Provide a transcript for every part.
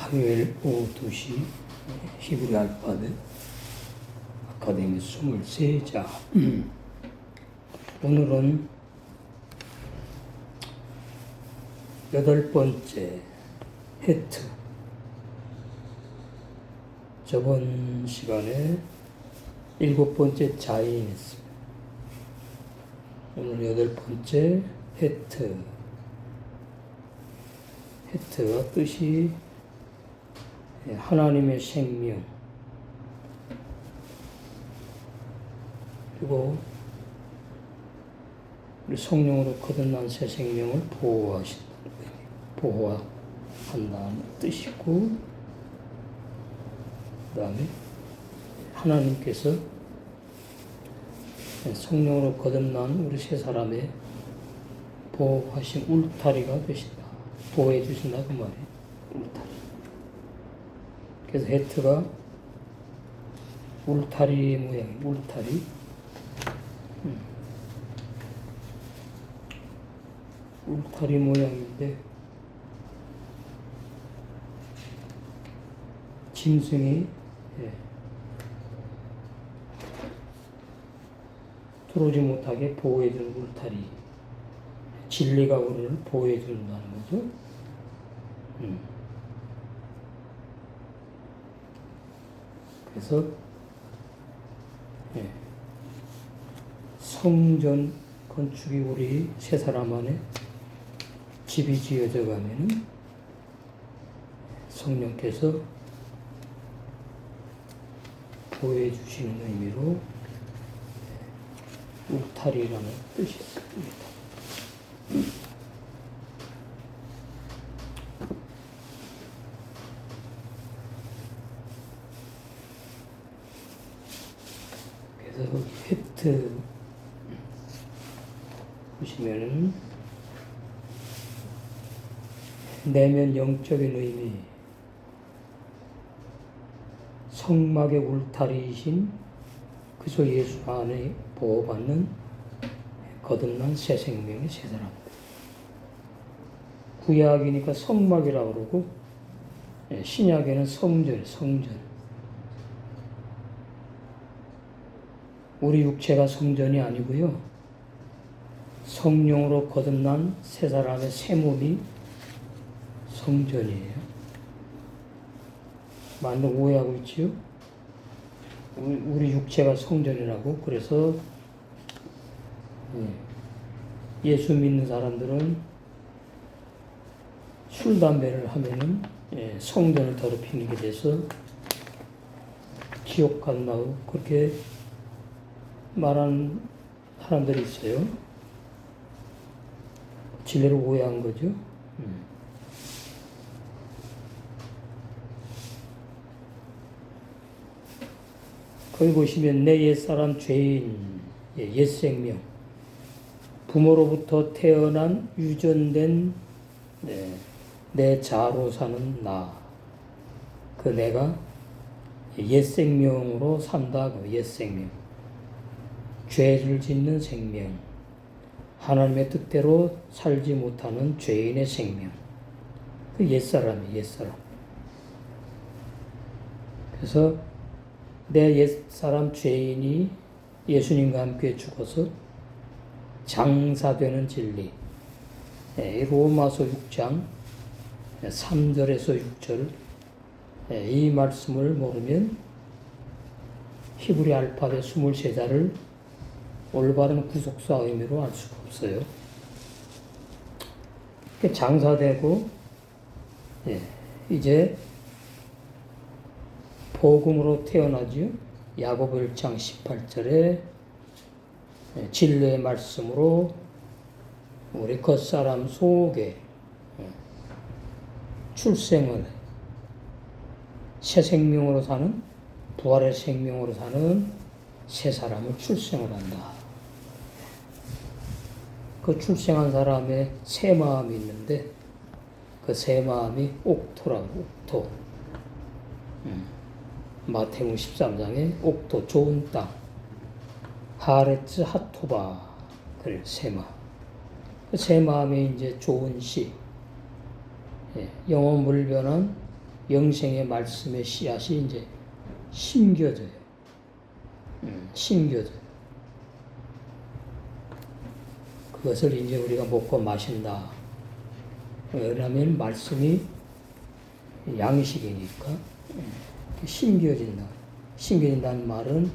화요일 오후 2시 히브리 알파벳 아카데미 23자. 오늘은 8번째 헤트. 저번 시간에 7번째 자인 했습니다. 오늘 8번째 헤트. 헤트가 뜻이 하나님의 생명, 그리고 우리 성령으로 거듭난 새 생명을 보호한다는 뜻이고, 그 다음에 하나님께서 성령으로 거듭난 우리 세 사람의 보호하신 울타리가 되신다. 보호해 주신다 그 말이에요. 울타리. 그래서 헤트가 울타리 모양, 울타리. 울타리 모양인데 짐승이 들어오지 못하게 보호해주는 울타리. 진리가 우리를 보호해준다는 거죠. 그래서 성전 건축이 우리 세 사람 안에 집이 지어져 가면은 성령께서 보호해 주시는 의미로 울타리라는 뜻이 있습니다. 그래서 헤트 보시면은 내면 영적인 의미, 성막의 울타리이신 그리스도 예수 안에 보호받는 거듭난 새 생명의 새 사람. 구약이니까 성막이라고 그러고, 신약에는 성전. 우리 육체가 성전이 아니고요. 성령으로 거듭난 새 사람의 새 몸이 성전이에요. 많이 오해하고 있지요? 우리 육체가 성전이라고. 그래서 예수 믿는 사람들은 술, 담배를 하면은 성전을 더럽히는 게 돼서 지옥 간다고 그렇게 말하는 사람들이 있어요. 진리를 오해한 거죠. 거기 보시면 내 옛사람 죄인, 옛생명, 부모로부터 태어난 유전된 내 자로 사는 나, 그 내가 옛생명으로 산다. 그 옛생명, 죄를 짓는 생명, 하나님의 뜻대로 살지 못하는 죄인의 생명, 그 옛사람이 옛사람. 그래서 내 옛사람 죄인이 예수님과 함께 죽어서 장사되는 진리. 로마서 6장 3절에서 6절 이 말씀을 모르면 히브리 알파벳 23자를 올바른 구속사 의미로 알 수가 없어요. 장사되고 이제 복음으로 태어나지요. 야고보 1장 18절에 진리의 말씀으로 우리 겉사람 속에 출생을 새 생명으로 사는, 부활의 생명으로 사는 새 사람을 출생을 한다. 그 출생한 사람의 새 마음이 있는데 그 새 마음이 옥토라고. 옥토. 마태복음 13장에 옥토, 좋은 땅, 하레츠 하토바, 그래 새 마음. 그 새 마음이 이제 좋은 씨, 영원불변한 영생의 말씀의 씨앗이 이제 심겨져요. 심겨져요. 그것을 이제 우리가 먹고 마신다. 왜냐하면 말씀이 양식이니까 심겨진다. 심겨진다는 말은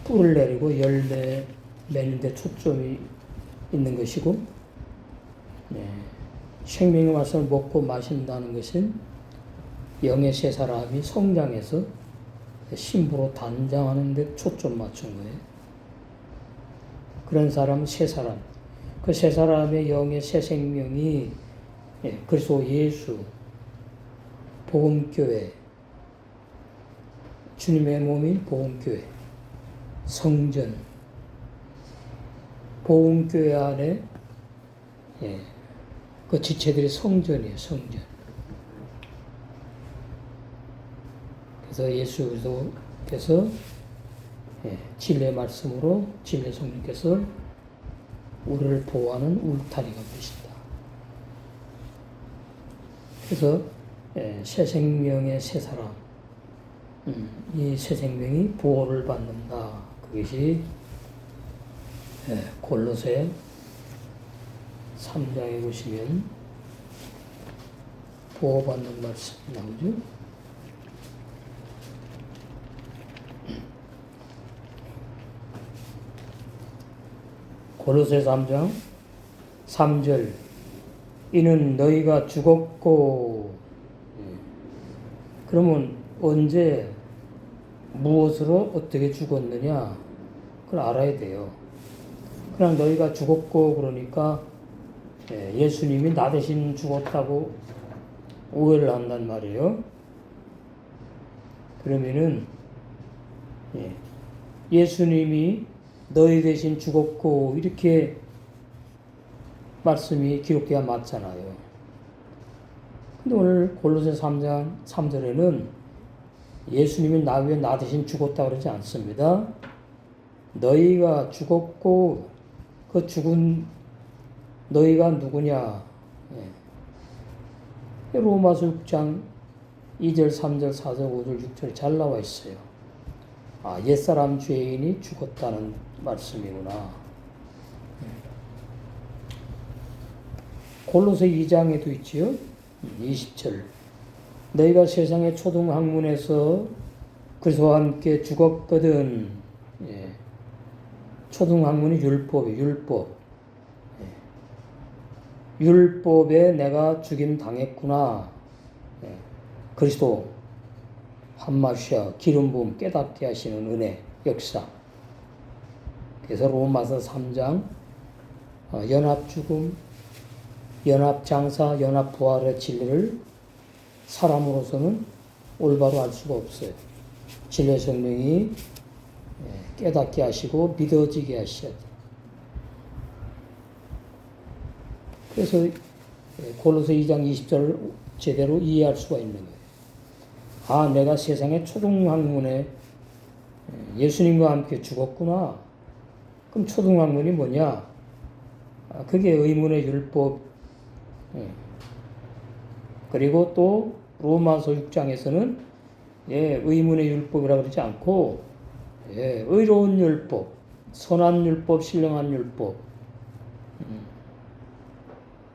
뿔을 내리고 열매 맺는 데 초점이 있는 것이고, 생명의 말씀을 먹고 마신다는 것은 영의 세 사람이 성장해서 신부로 단장하는 데 초점 맞춘 거예요. 그런 사람은 세 사람. 그 세 사람의 영의 새 생명이 그리스도 예수, 복음교회, 주님의 몸인 복음교회, 성전, 복음교회 안에 그 지체들이 성전이에요, 성전. 그래서 예수 그리스도께서 진리의 말씀으로 진리의 성령께서 우리를 보호하는 울타리가 되신다. 그래서 새 생명의 새 사람, 이 새 생명이 보호를 받는다. 그것이 골로새 3장에 보시면 보호받는 말씀이 나오죠. 골로새 3장 3절 이는 너희가 죽었고, 그러면 언제 무엇으로 어떻게 죽었느냐 그걸 알아야 돼요. 그냥 너희가 죽었고 그러니까 예수님이 나 대신 죽었다고 오해를 한단 말이에요. 그러면은 예수님이 너희 대신 죽었고 이렇게 말씀이 기록되어야 맞잖아요. 근데 오늘 골로새 3장 3절에는 예수님이 나 위해 나 대신 죽었다 그러지 않습니다. 너희가 죽었고 그 죽은 너희가 누구냐? 로마서 6장 2절, 3절, 4절, 5절, 6절이 잘 나와 있어요. 옛사람 죄인이 죽었다는 말씀이구나. 골로새 2장에도 있지요. 20절. 너희가 세상의 초등학문에서 그리스도와 함께 죽었거든. 초등학문이 율법이에요. 율법. 율법에 내가 죽임 당했구나. 그리스도 한마시아 기름 부음 깨닫게 하시는 은혜 역사. 그래서 로마서 3장 연합 죽음, 연합 장사, 연합 부활의 진리를 사람으로서는 올바로 알 수가 없어요. 진리의 성령이 깨닫게 하시고 믿어지게 하셔야 돼요. 그래서 골로새 2장 20절을 제대로 이해할 수가 있는 거예요. 내가 세상의 초등학문에 예수님과 함께 죽었구나. 그럼 초등학문이 뭐냐? 그게 의문의 율법. 그리고 또 로마서 6장에서는 의문의 율법이라고 그러지 않고 의로운 율법, 선한 율법, 신령한 율법.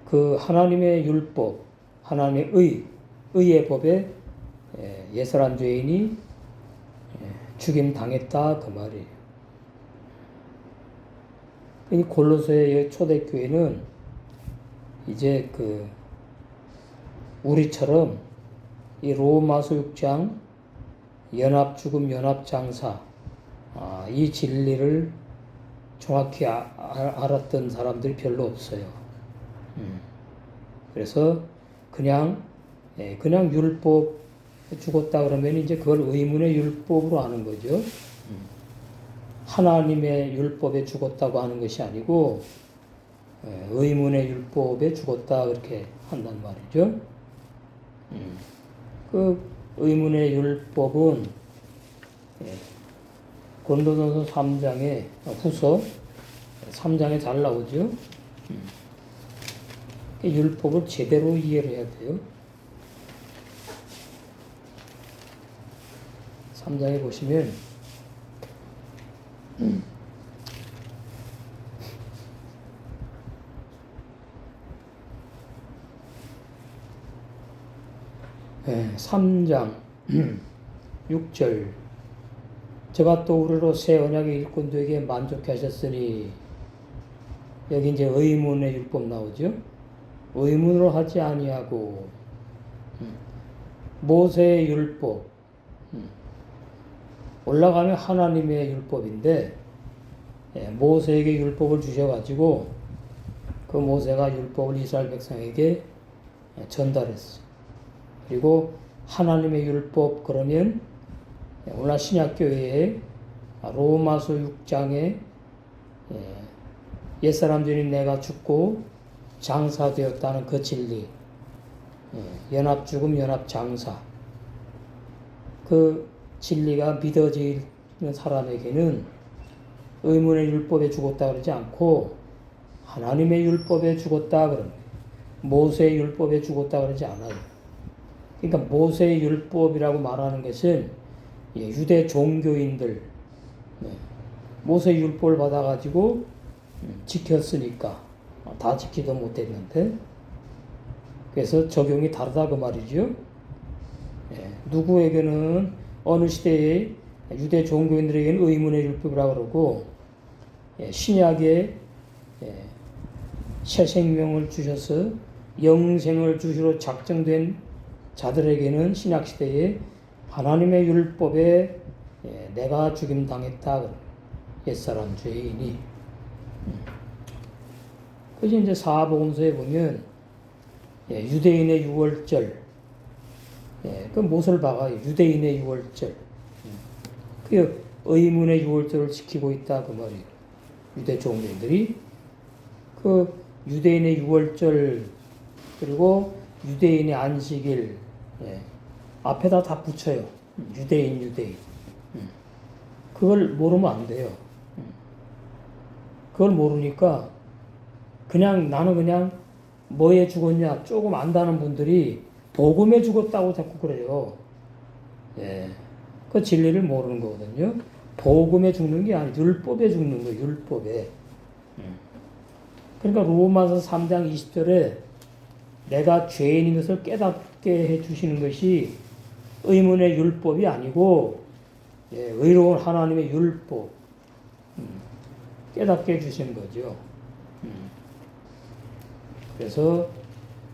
그 하나님의 율법, 하나님의 의의 법에 옛사람 죄인이 죽임 당했다 그 말이에요. 이 골로새의 초대교회는 이제 우리처럼 이 로마서 6장 연합 죽음, 연합 장사 이 진리를 정확히 알았던 사람들이 별로 없어요. 그래서 그냥 율법 죽었다 그러면 이제 그걸 의문의 율법으로 하는 거죠. 하나님의 율법에 죽었다고 하는 것이 아니고 의문의 율법에 죽었다 그렇게 한단 말이죠. 그 의문의 율법은 고린도전서 3장에 후서 3장에 잘 나오죠. 율법을 제대로 이해를 해야 돼요. 3장에 보시면 네, 3장 6절 저가 또 우리로 새 언약의 일꾼들에게 만족해 하셨으니 여기 이제 의문의 율법 나오죠. 의문으로 하지 아니하고 모세의 율법 올라가면 하나님의 율법인데 모세에게 율법을 주셔가지고 그 모세가 율법을 이스라엘 백성에게 전달했어요. 그리고 하나님의 율법 그러면 오늘 신약교회에 로마서 6장에 옛사람들이 내가 죽고 장사되었다는 그 진리, 연합죽음 연합장사 그 진리가 믿어지는 사람에게는 의문의 율법에 죽었다 그러지 않고 하나님의 율법에 죽었다 그러는 거예요. 모세의 율법에 죽었다 그러지 않아요. 그러니까 모세의 율법이라고 말하는 것은 유대 종교인들 모세의 율법을 받아가지고 지켰으니까 다 지키도 못했는데 그래서 적용이 다르다 그 말이죠. 누구에게는 어느 시대에 유대 종교인들에게는 의문의 율법이라고 그러고 신약에 새 생명을 주셔서 영생을 주시러 작정된 자들에게는 신약시대에 하나님의 율법에 내가 죽임당했다. 옛사람 죄인이. 그래서 이제 사복음서에 보면 유대인의 유월절 그 못을 박아요. 유대인의 유월절 그 의문의 유월절을 지키고 있다 그 말이에요. 유대 종교인들이 그 유대인의 유월절 그리고 유대인의 안식일 앞에다 다 붙여요. 유대인. 그걸 모르면 안 돼요. 그걸 모르니까 그냥 나는 그냥 뭐에 죽었냐 조금 안다는 분들이 복음에 죽었다고 자꾸 그래요. 그 진리를 모르는 거거든요. 복음에 죽는 게 아니고 율법에 죽는 거예요. 율법에. 그러니까 로마서 3장 20절에 내가 죄인인 것을 깨닫게 해주시는 것이 의문의 율법이 아니고 의로운 하나님의 율법 깨닫게 해주시는 거죠. 그래서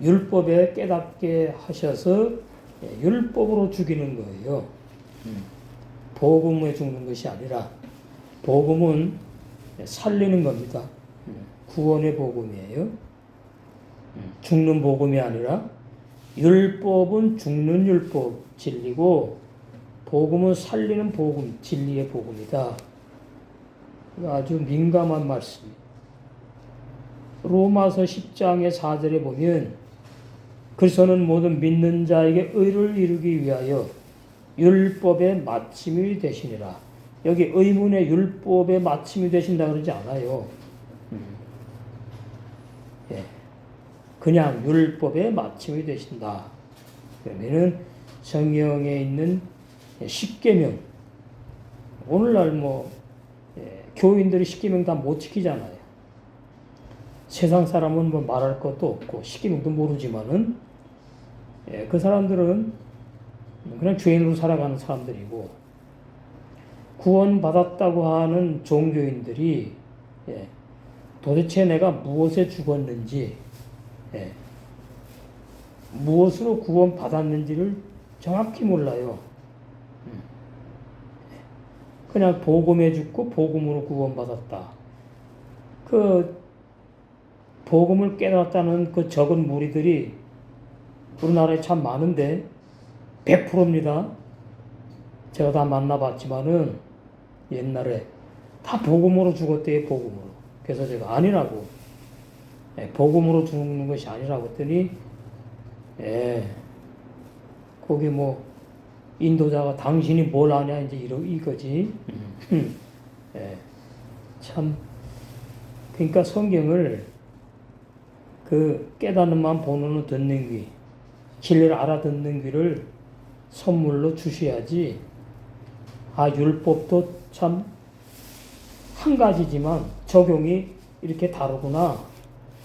율법에 깨닫게 하셔서 율법으로 죽이는 거예요. 복음에 죽는 것이 아니라 복음은 살리는 겁니다. 구원의 복음이에요. 죽는 복음이 아니라 율법은 죽는 율법 진리고 복음은 살리는 복음 진리의 복음이다. 아주 민감한 말씀입니다. 로마서 10장의 4절에 보면 그리스도는 모든 믿는 자에게 의를 이루기 위하여 율법의 마침이 되시니라. 여기 의문의 율법의 마침이 되신다 그러지 않아요. 그냥 율법의 마침이 되신다. 그러면은 성경에 있는 십계명 오늘날 교인들이 십계명 다 못 지키잖아요. 세상 사람은 말할 것도 없고 십계명도 모르지만은 그 사람들은 그냥 죄인으로 살아가는 사람들이고 구원받았다고 하는 종교인들이 도대체 내가 무엇에 죽었는지 무엇으로 구원받았는지를 정확히 몰라요. 그냥 복음에 죽고 복음으로 구원받았다. 그 복음을 깨닫다는 그 적은 무리들이 우리나라에 참 많은데 100%입니다. 제가 다 만나봤지만은 옛날에 다 복음으로 죽었대요. 복음으로. 그래서 제가 아니라고 복음으로 죽는 것이 아니라고 했더니 거기 인도자가 당신이 뭘 아냐 이제 이거지. 참 그러니까 성경을 그 깨닫는 마음 보는 듣는 귀 진리를 알아듣는 귀를 선물로 주셔야지 아, 율법도 참 한 가지지만 적용이 이렇게 다르구나.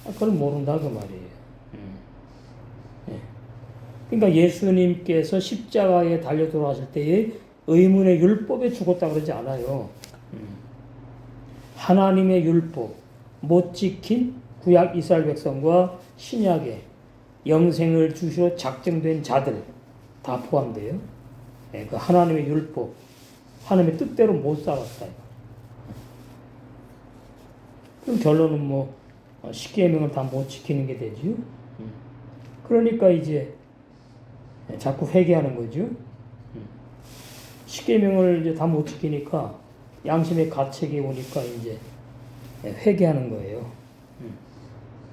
그걸 모른다 그 말이에요. 그러니까 예수님께서 십자가에 달려 돌아가실 때에 의문의 율법에 죽었다 그러지 않아요. 하나님의 율법 못 지킨 구약 이스라엘 백성과 신약에 영생을 주시러 작정된 자들 다 포함돼요. 그 하나님의 율법, 하나님의 뜻대로 못 살았다. 그럼 결론은 뭐 십계명을 다 못 지키는 게 되지요. 그러니까 이제 자꾸 회개하는 거죠. 십계명을 이제 다 못 지키니까 양심의 가책이 오니까 이제 회개하는 거예요.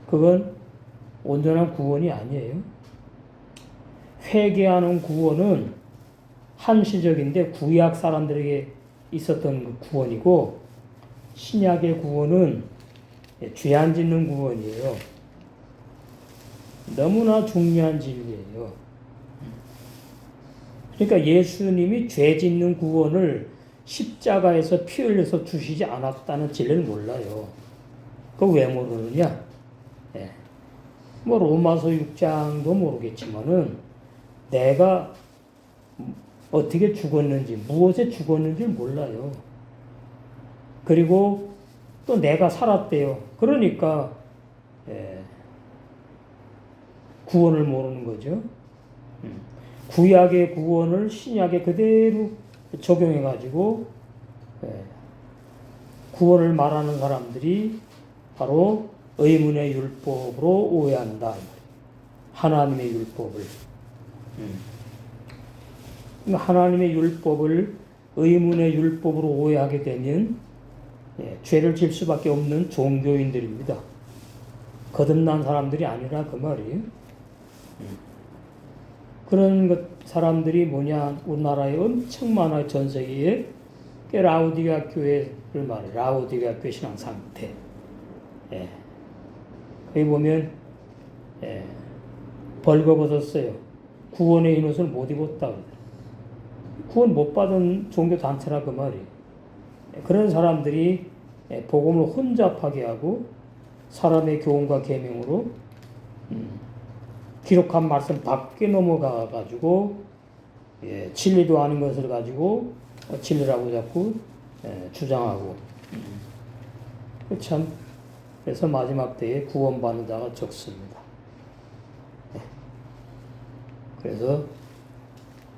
그건 온전한 구원이 아니에요. 회개하는 구원은 한시적인데 구약 사람들에게 있었던 그 구원이고 신약의 구원은 죄 안 짓는 구원이에요. 너무나 중요한 진리예요. 그러니까 예수님이 죄 짓는 구원을 십자가에서 피 흘려서 주시지 않았다는 진리를 몰라요. 그거 왜 모르느냐? 뭐 로마서 6장도 모르겠지만은 내가 어떻게 죽었는지, 무엇에 죽었는지 몰라요. 그리고 또 내가 살았대요. 그러니까 구원을 모르는 거죠. 구약의 구원을 신약에 그대로 적용해가지고 구원을 말하는 사람들이 바로 의문의 율법으로 오해한다. 하나님의 율법을. 하나님의 율법을 의문의 율법으로 오해하게 되면 죄를 질 수밖에 없는 종교인들입니다. 거듭난 사람들이 아니라 그 말이에요. 그런 사람들이 뭐냐, 우리나라에 엄청 많아요. 전 세계에. 라우디게아 교회를 말해. 라우디게아 교회 신앙 상태. 거기 보면 벌거벗었어요. 구원의 흰옷을 못 입었다. 구원 못 받은 종교 단체라 그 말이에요. 그런 사람들이 복음을 혼잡하게 하고 사람의 교훈과 계명으로 기록한 말씀 밖에 넘어가 가지고 진리도 아닌 것을 가지고 진리라고 자꾸 주장하고 참 그래서 마지막 때에 구원받는 자가 적습니다. 그래서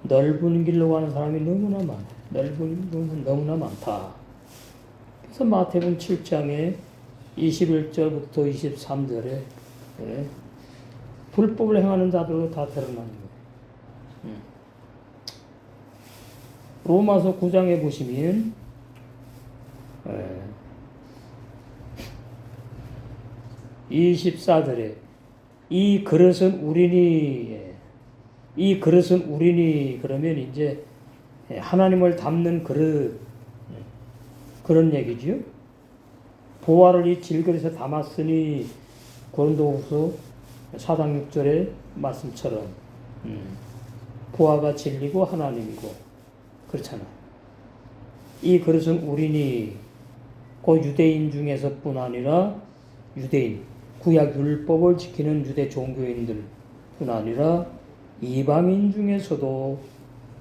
넓은 길로 가는 사람이 너무나 많아요. 넓은 길은 너무나 많다. 그래서 마태복음 7장에 21절부터 23절에 불법을 행하는 자들로 다 드러나는 거예요. 로마서 9장에 보시면 24절에 이 그릇은 우리니 그러면 이제 하나님을 담는 그릇 그런 얘기죠. 보화를 이 질그릇에 담았으니 고린도후서 4장 6절의 말씀처럼 보화가 진리고 하나님이고 그렇잖아요. 이 그릇은 우리니 그 유대인 중에서뿐 아니라 유대인 구약 율법을 지키는 유대 종교인들뿐 아니라 이방인 중에서도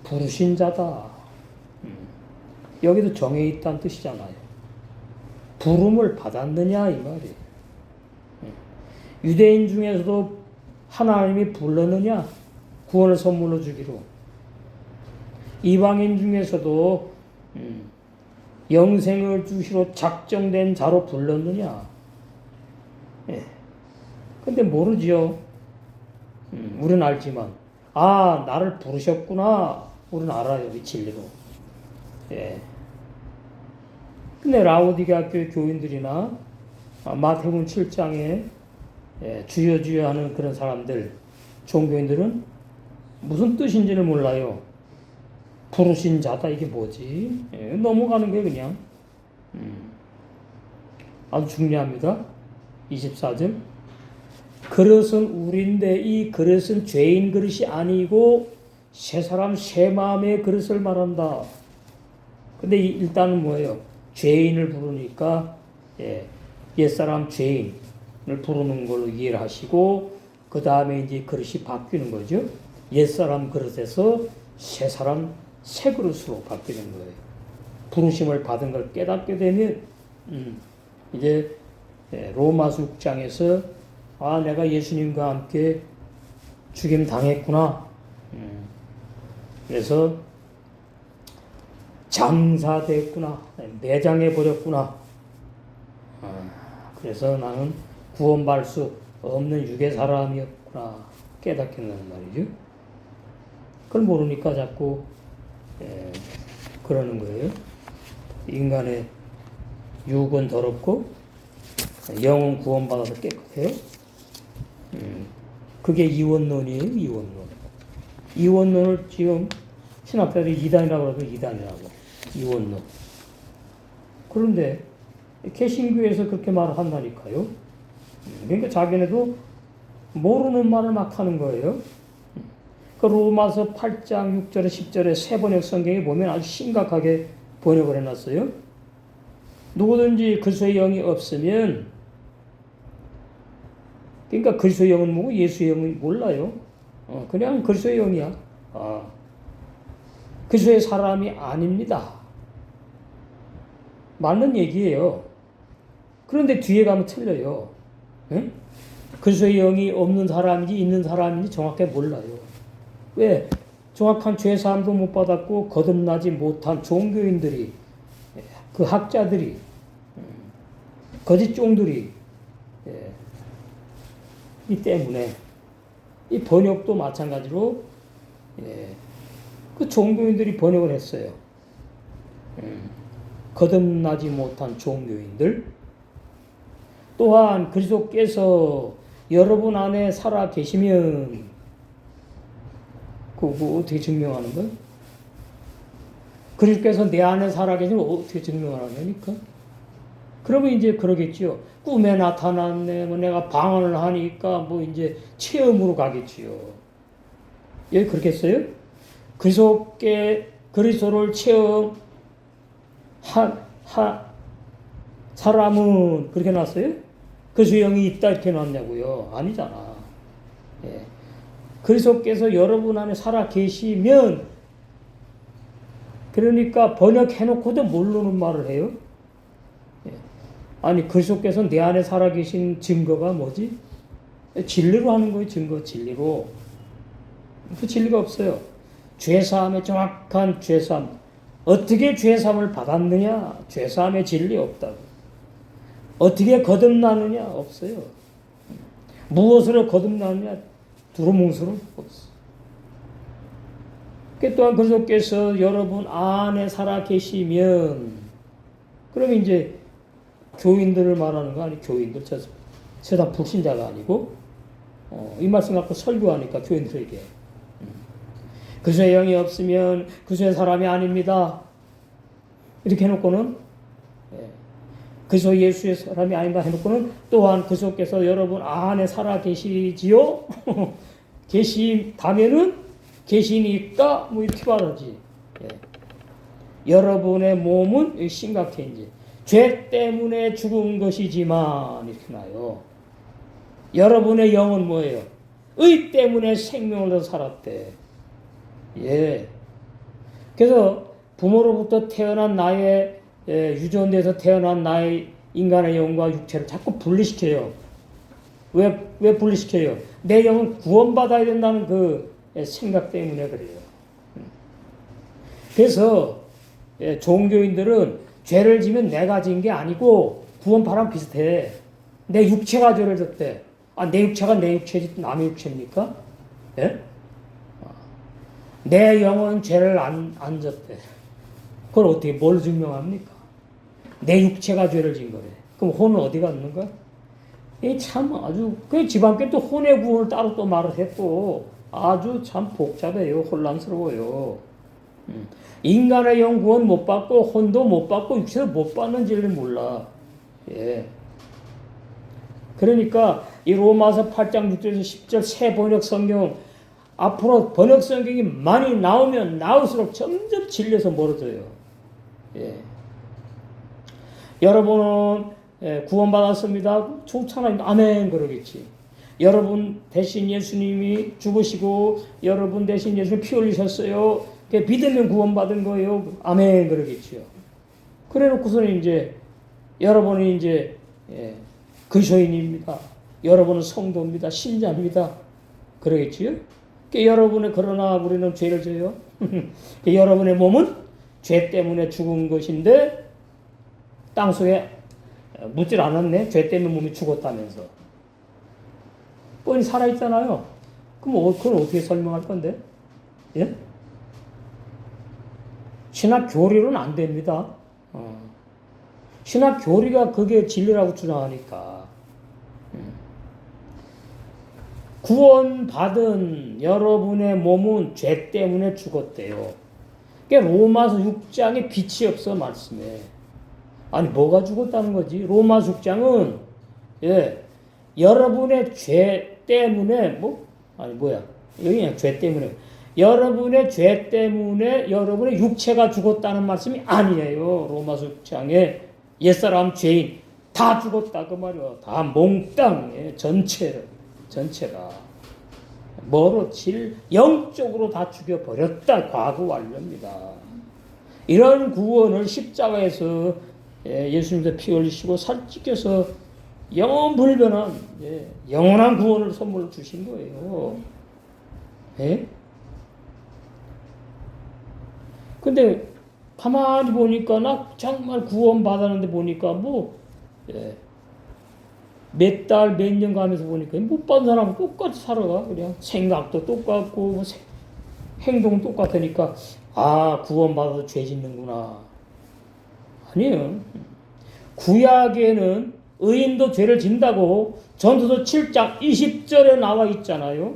부르신 자다. 여기도 정해 있다는 뜻이잖아요. 부름을 받았느냐 이 말이에요. 유대인 중에서도 하나님이 불렀느냐 구원을 선물로 주기로. 이방인 중에서도 영생을 주시러 작정된 자로 불렀느냐. 근데 모르지요. 우리는 알지만 나를 부르셨구나. 우리는 알아요. 이 진리로. 근데 라오디게아 교회 교인들이나 마태복음 7장에 주여 주여 하는 그런 사람들, 종교인들은 무슨 뜻인지를 몰라요. 부르신 자다 이게 뭐지? 넘어가는 거예요 그냥. 아주 중요합니다. 24절 그릇은 우리인데 이 그릇은 죄인 그릇이 아니고 새 사람 새 마음의 그릇을 말한다. 근데 일단은 뭐예요? 죄인을 부르니까 옛사람 죄인을 부르는 걸로 이해를 하시고 그 다음에 이제 그릇이 바뀌는 거죠. 옛사람 그릇에서 새 사람 새 그릇으로 바뀌는 거예요. 부르심을 받은 걸 깨닫게 되면 이제 로마서 6장에서 아 내가 예수님과 함께 죽임 당했구나. 그래서 장사됐구나. 매장해 버렸구나. 그래서 나는 구원받을 수 없는 육의 사람이었구나. 깨닫게 된다는 말이죠. 그걸 모르니까 자꾸 그러는 거예요. 인간의 육은 더럽고 영은 구원받아서 깨끗해요. 그게 이원론이에요. 이원론. 이원론을 지금 신학자들이 이단이라고 그러죠. 이단이라고. 이원론. 그런데 개신교에서 그렇게 말을 한다니까요. 그러니까 자기네도 모르는 말을 막 하는 거예요. 그 로마서 8장 6절에 10절에 새 번역 성경에 보면 아주 심각하게 번역을 해놨어요. 누구든지 그리스도의 영이 없으면 그러니까 그리스도의 영은 뭐고 예수의 영은 몰라요. 그냥 그리스도의 영이야. 그리스도의 사람이 아닙니다. 맞는 얘기예요. 그런데 뒤에 가면 틀려요. 응? 그리스도의 영이 없는 사람인지 있는 사람인지 정확하게 몰라요. 왜? 정확한 죄사함도 못 받았고 거듭나지 못한 종교인들이 그 학자들이 거짓 종들이 이 때문에 이 번역도 마찬가지로 그 종교인들이 번역을 했어요. 거듭나지 못한 종교인들. 또한 그리스도께서 여러분 안에 살아 계시면 그거 어떻게 증명하는 거예요? 그리스도께서 내 안에 살아 계시면 어떻게 증명하는 겁니까? 그러면 이제 그러겠지요. 꿈에 나타났네, 뭐 내가 방언을 하니까 뭐 이제 체험으로 가겠지요. 여기 그렇겠어요? 그리스도를 체험한 사람은 그렇게 놨어요? 그리스도 영이 있다 이렇게 놨냐고요? 아니잖아. 그리스도께서 여러분 안에 살아 계시면 그러니까 번역해놓고도 모르는 말을 해요. 아니 그리스도께서 내 안에 살아 계신 증거가 뭐지? 진리로 하는 거예요. 증거 진리로. 그 진리가 없어요. 죄사함의 정확한 죄사함. 어떻게 죄사함을 받았느냐? 죄사함의 진리 없다고. 어떻게 거듭나느냐? 없어요. 무엇으로 거듭나느냐? 두루뭉술은 없어. 그 또한 그리스도께서 여러분 안에 살아 계시면 그러면 이제 교인들을 말하는 거 아니 교인들 세상 불신자가 아니고 이 말씀 갖고 설교하니까 교인들에게 그리스도의 영이 없으면 그리스도의 사람이 아닙니다. 이렇게 해놓고는 그리스도 예수의 사람이 아니다 해놓고는 또한 그리스도께서 여러분 안에 살아 계시지요? 계시다면은 계시니까 뭐 이렇게 말하지. 여러분의 몸은 심각해 이제 죄 때문에 죽은 것이지만 이렇게 나요. 여러분의 영은 뭐예요? 의 때문에 생명을 얻어 살았대. 그래서 부모로부터 태어난 나의 유전돼서 태어난 나의 인간의 영과 육체를 자꾸 분리시켜요. 왜 분리시켜요? 내 영은 구원받아야 된다는 그 생각 때문에 그래요. 그래서 종교인들은 죄를 지면 내가 진 게 아니고 구원파랑 비슷해. 내 육체가 죄를 졌대. 내 육체가 내 육체지 남의 육체입니까? 내 영은 죄를 안 졌대. 그걸 어떻게 뭘 증명합니까? 내 육체가 죄를 진 거래. 그럼 혼은 어디 갔는 거야? 참 아주 그 집안께 또 혼의 구원을 따로 또 말을 했고 아주 참 복잡해요. 혼란스러워요. 인간의 영 구원 못 받고 혼도 못 받고 육체도 못 받는 줄을 몰라. 그러니까 이 로마서 8장 6절에서 10절 새 번역 성경 앞으로 번역 성경이 많이 나오면 나올수록 점점 진리에서 멀어져요. 예. 여러분은 구원받았습니다. 좋잖아요. 아멘 그러겠지. 여러분 대신 예수님이 죽으시고 여러분 대신 예수님 피 흘리셨어요. 믿으면 구원받은 거예요. 아멘 그러겠지요. 그래 놓고서는 이제 여러분이 이제 그리스도인입니다. 여러분은 성도입니다. 신자입니다. 그러겠지요. 여러분의 그러나 우리는 죄를 져요. 여러분의 몸은 죄 때문에 죽은 것인데 땅속에 묻질 않았네. 죄 때문에 몸이 죽었다면서. 뻔히 살아있잖아요. 그럼 그걸 어떻게 설명할 건데? 예? 신학 교리로는 안 됩니다. 신학 교리가 그게 진리라고 주장하니까. 구원받은 여러분의 몸은 죄 때문에 죽었대요. 그러니까 로마서 6장에 빛이 없어 말씀에. 아니 뭐가 죽었다는 거지? 로마서 6장은 여러분의 죄 때문에 여기 그냥 죄 때문에 여러분의 죄 때문에 여러분의 육체가 죽었다는 말씀이 아니에요. 로마서 6장에 옛사람 죄인 다 죽었다 그 말이야. 다 몽땅 전체가 뭐로 영적으로 다 죽여버렸다. 과거 완료입니다. 이런 구원을 십자가에서 예수님도 피 흘리시고 살 찢겨서 영원불변한 영원한 구원을 선물로 주신 거예요. 근데 가만히 보니까 나 정말 구원 받았는데 보니까 몇 달, 몇 년 가면서 보니까 못 받은 사람은 똑같이 살아가. 그냥 생각도 똑같고 행동은 똑같으니까 구원받아서 죄 짓는구나. 아니에요. 구약에는 의인도 죄를 진다고 전도서 7장 20절에 나와 있잖아요.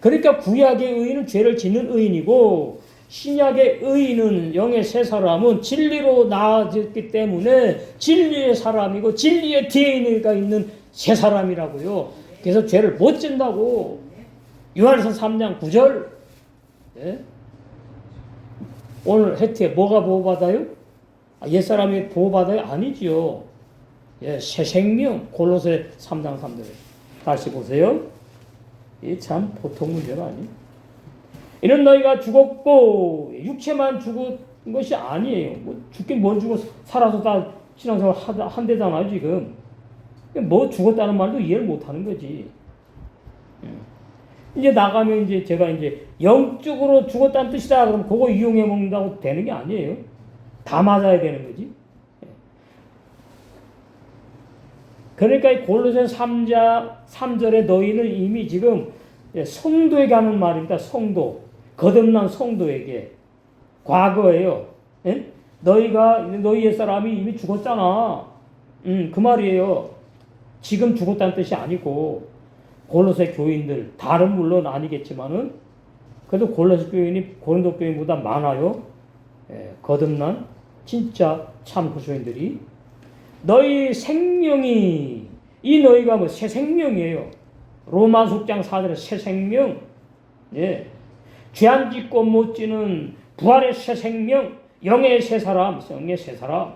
그러니까 구약의 의인은 죄를 짓는 의인이고 신약의 의인은 영의 새 사람은 진리로 나아졌기 때문에 진리의 사람이고 진리의 DNA가 있는 새 사람이라고요. 그래서 죄를 못 진다고. 요한일서 3장 9절. 오늘 해트에 뭐가 보호받아요? 옛사람이 보호받아요? 아니지요. 새 생명. 골로새 3장 3절. 다시 보세요. 이 참 보통 문제가 아니에요. 이는 너희가 죽었고 육체만 죽은 것이 아니에요. 죽긴 뭘 죽어 살아서 다 신앙생활 한대잖아요 지금. 죽었다는 말도 이해를 못하는 거지. 이제 나가면 이제 제가 이제 영적으로 죽었다는 뜻이다 그러면 그거 이용해 먹는다고 되는 게 아니에요. 다 맞아야 되는 거지. 그러니까 골로새 3절에 너희는 이미 지금 성도에게 하는 말입니다. 성도. 거듭난 성도에게. 과거예요. 너희 옛사람이 이미 죽었잖아. 그 말이에요. 지금 죽었다는 뜻이 아니고 골로새 교인들, 다른 물론 아니겠지만은 그래도 골로새 교인이 고린도 교인보다 많아요. 거듭난 진짜 참 그리스도인들이. 너희 생명이 이 너희가 새 생명이에요. 로마서 6장 4절에 새 생명. 죄 안 짓고 못 지는 부활의 새 생명, 영의 새 사람, 영의 새 사람.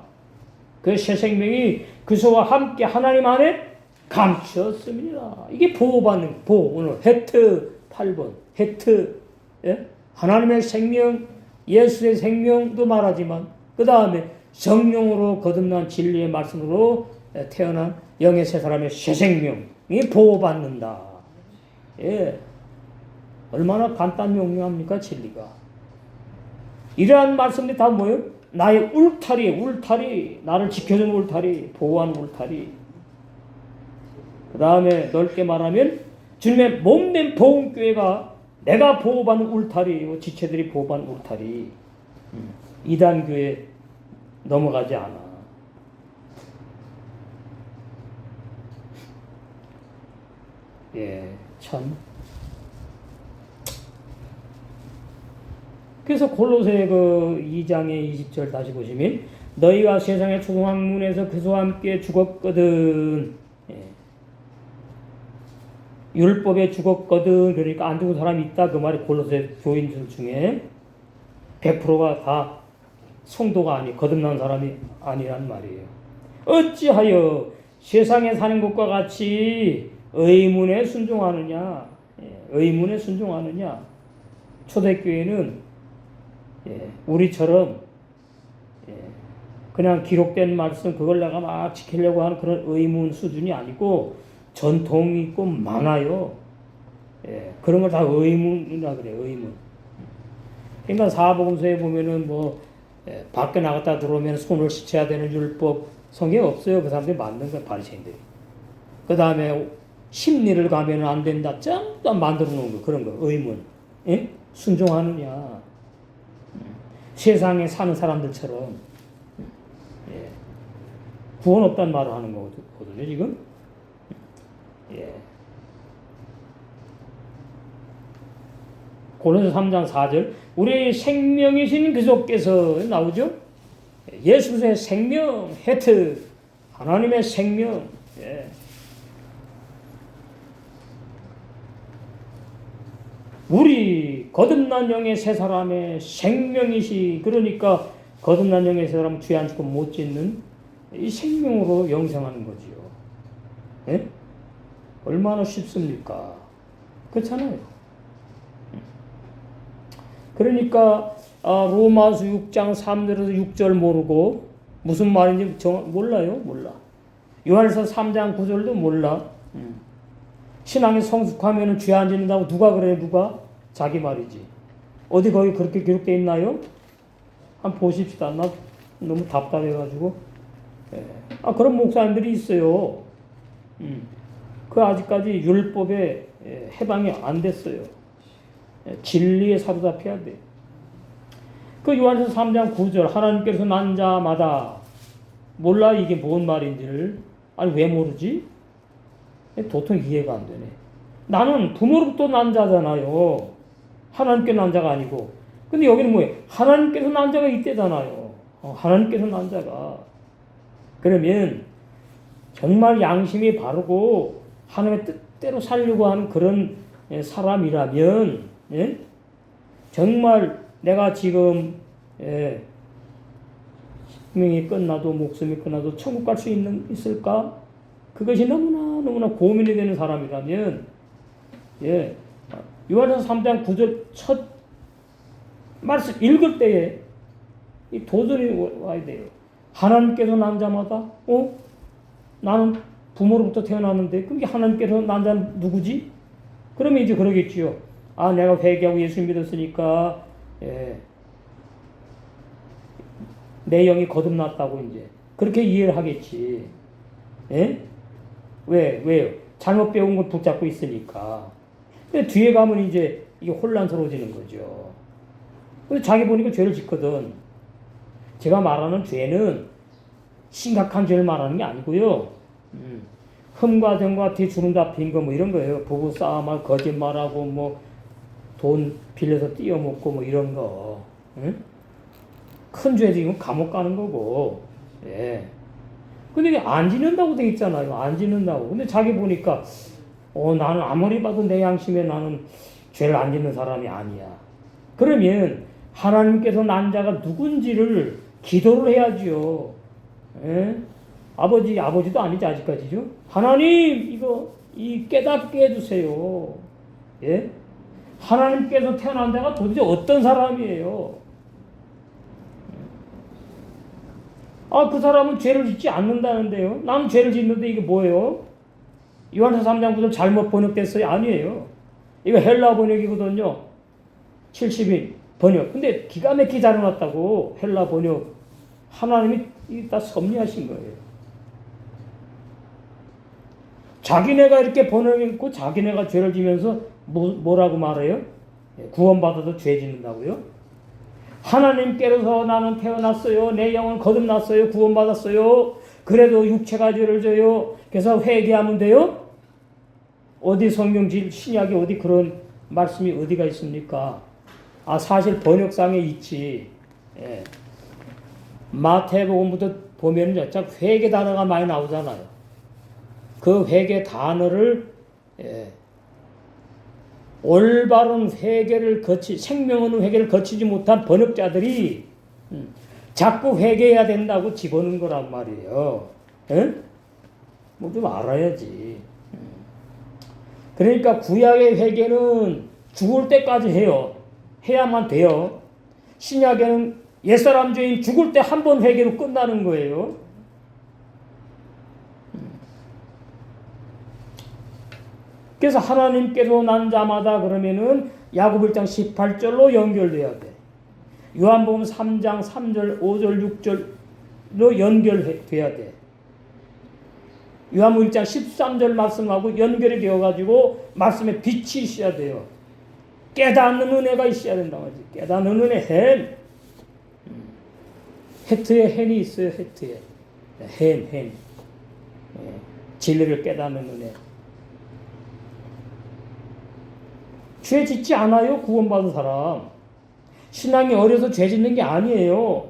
그 새 생명이 그리스도와 함께 하나님 안에 감추었습니다. 이게 보호받는 오늘 헤트 8번 헤트. 하나님의 생명, 예수의 생명도 말하지만 그 다음에 성령으로 거듭난 진리의 말씀으로 태어난 영의 새 사람의 새 생명이 보호받는다. 얼마나 간단 명료합니까 진리가. 이러한 말씀들이 다 뭐예요? 나의 울타리, 나를 지켜준 울타리, 보호하는 울타리. 그 다음에 넓게 말하면 주님의 몸된 보험교회가 내가 보호받는 울타리, 지체들이 보호받는 울타리. 이단교회 넘어가지 않아. 참. 그래서 골로새 2장의 20절 다시 보시면 너희가 세상의 초등학문에서 그리스도와 함께 죽었거든. 율법에 죽었거든. 그러니까 안 죽은 사람이 있다 그 말이 골로새 교인들 중에 100%가 다 성도가 거듭난 사람이 아니란 말이에요. 어찌하여 세상에 사는 것과 같이 의문에 순종하느냐? 의문에 순종하느냐? 초대교회는 우리처럼 그냥 기록된 말씀 그걸 내가 막 지키려고 하는 그런 의문 수준이 아니고 전통이 있고 많아요. 그런 걸 다 의문이라 그래요. 의문. 그러니까 사복음서에 보면은 밖에 나갔다 들어오면 손을 씻어야 되는 율법 성경에 없어요. 그 사람들이 만든 거예요. 바리새인들이. 그 다음에 심리를 가면 안 된다. 짠 만들어 놓은 거 그런 거 의문. 순종하느냐. 세상에 사는 사람들처럼 구원 없다는 말을 하는 거거든요. 지금. 고린도서 3장 4절 우리 생명이신 그리스도께서 나오죠. 예수의 생명, 헤트 하나님의 생명. 우리 거듭난 영의 새 사람의 생명이시 그러니까 거듭난 영의 새 사람은 죄 안 짓고 못 짓는 이 생명으로 영생하는 거지요. 얼마나 쉽습니까? 그렇잖아요. 그러니까 로마서 6장 3절에서 6절 모르고 무슨 말인지 몰라요. 몰라. 요한일서 3장 9절도 몰라. 신앙이 성숙하면 죄 안 짓는다고 누가 그래? 누가? 자기 말이지. 어디 거기 그렇게 기록되어 있나요? 한번 보십시다. 나 너무 답답해가지고. 그런 목사님들이 있어요. 그 아직까지 율법에 해방이 안 됐어요. 진리에 사로잡혀야 돼. 그 요한일서 3장 9절 하나님께서 난 자마다 몰라 이게 뭔 말인지를. 아니 왜 모르지? 도통 이해가 안 되네. 나는 부모로부터 난 자잖아요. 하나님께 난 자가 아니고. 근데 여기는 뭐예요? 하나님께서 난 자가 있대잖아요. 하나님께서 난 자가. 그러면 정말 양심이 바르고 하나님의 뜻대로 살려고 하는 그런 사람이라면 정말 내가 지금 생명이 끝나도 목숨이 끝나도 천국 갈 수 있을까? 그것이 너무나 고민이 되는 사람이라면 요한일서 3장 9절 첫 말씀 읽을 때에 이 도전이 와야 돼요. 하나님께서 난 자마다 나는 부모로부터 태어났는데 그게 하나님께서 난 자는 누구지? 그러면 이제 그러겠지요. 내가 회개하고 예수 믿었으니까 내 영이 거듭났다고 이제 그렇게 이해를 하겠지. 왜요? 잘못 배운 걸 붙잡고 있으니까. 근데 뒤에 가면 이제 이게 혼란스러워지는 거죠. 근데 자기 보니까 죄를 짓거든. 제가 말하는 죄는 심각한 죄를 말하는 게 아니고요. 흠과 덤과 뒤주름 잡힌 거 이런 거예요. 부부 싸움하고 거짓말하고 돈 빌려서 띄어먹고 이런 거. 큰 죄지 이건 감옥 가는 거고. 근데 이게 안 짓는다고 돼 있잖아요. 안 짓는다고. 근데 자기 보니까 나는 아무리 봐도 내 양심에 나는 죄를 안 짓는 사람이 아니야. 그러면 하나님께서 난 자가 누군지를 기도를 해야지요. 아버지도 아니지 아직까지죠. 하나님 이 깨닫게 해주세요. 하나님께서 태어난 자가 도대체 어떤 사람이에요? 그 사람은 죄를 짓지 않는다는데요. 나는 죄를 짓는데 이게 뭐예요? 요한일서 3장 9절 잘못 번역됐어요? 아니에요. 이거 헬라 번역이거든요. 70인 번역. 근데 기가 막히게 잘 해놨다고. 헬라 번역. 하나님이 다 섭리하신 거예요. 자기네가 이렇게 번역했고 자기네가 죄를 지면서 뭐라고 말해요? 구원받아도 죄 짓는다고요? 하나님께로서 나는 태어났어요. 내 영은 거듭났어요. 구원받았어요. 그래도 육체가 죄를 져요. 그래서 회개하면 돼요? 어디 성경 신약에 어디 그런 말씀이 어디가 있습니까? 사실 번역상에 있지. 마태복음부터 보면은 회개 단어가 많이 나오잖아요. 그 회개 단어를 올바른 회개를 생명 없는 회개를 거치지 못한 번역자들이 자꾸 회개해야 된다고 집어넣은 거란 말이에요. 응? 뭐 좀 알아야지. 그러니까 구약의 회개는 죽을 때까지 해요. 해야만 돼요. 신약에는 옛사람 죄인 죽을 때 한 번 회개로 끝나는 거예요. 그래서 하나님께로 난 자마다 그러면은 야고보 1장 18절로 연결돼야 돼. 요한복음 3장 3절, 5절, 6절로 연결돼야 돼. 요한복음 1장 13절 말씀하고 연결이 되어가지고 말씀에 빛이 있어야 돼요. 깨닫는 은혜가 있어야 된다고 하지. 깨닫는 은혜, 햄. 헤트에 햄이 있어요, 헤트에. 햄. 진리를 깨닫는 은혜. 죄 짓지 않아요, 구원받은 사람. 신앙이 어려서 죄 짓는 게 아니에요.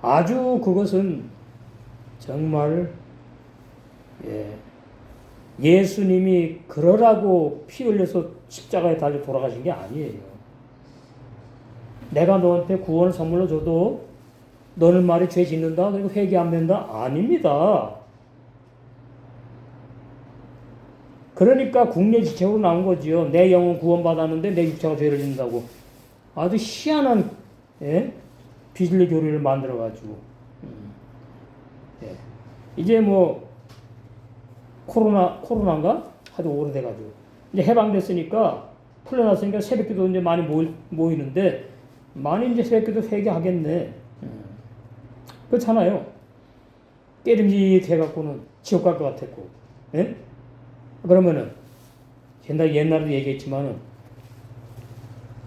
아주 그것은 정말 예수님이 그러라고 피 흘려서 십자가에 달려 돌아가신 게 아니에요. 내가 너한테 구원을 선물로 줘도 너는 말이 죄 짓는다 그리고 회개 안 된다? 아닙니다. 그러니까 국내지책으로 나온 거지요. 내 영은 구원받았는데 내 육체가 죄를 짓는다고. 아주 희한한 비진리 교리를 만들어가지고 이제 뭐 코로나인가? 하도 오래돼가지고 이제 해방됐으니까 풀려났으니까 새벽기도 이제 많이 모이는데 많이 이제 새벽기도 회개하겠네. 그렇잖아요. 깨름짓 해갖고는 지옥 갈 것 같았고. 그러면은 옛날에도 얘기했지만은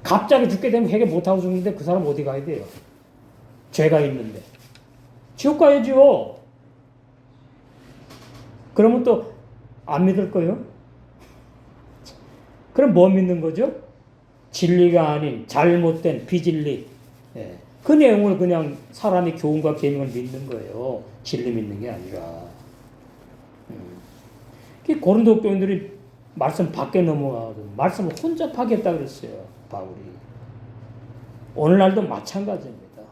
갑자기 죽게 되면 회개 못하고 죽는데 그 사람 어디 가야 돼요? 죄가 있는데. 지옥 가야죠. 그러면 또 안 믿을 거예요? 그럼 뭐 믿는 거죠? 진리가 아닌 잘못된 비진리. 그 내용을 그냥 사람이 교훈과 계명을 믿는 거예요. 진리 믿는 게 아니라. 고린도 교인들이 말씀 밖에 넘어가거든. 말씀을 혼자 파겠다 그랬어요. 바울이. 오늘날도 마찬가지입니다.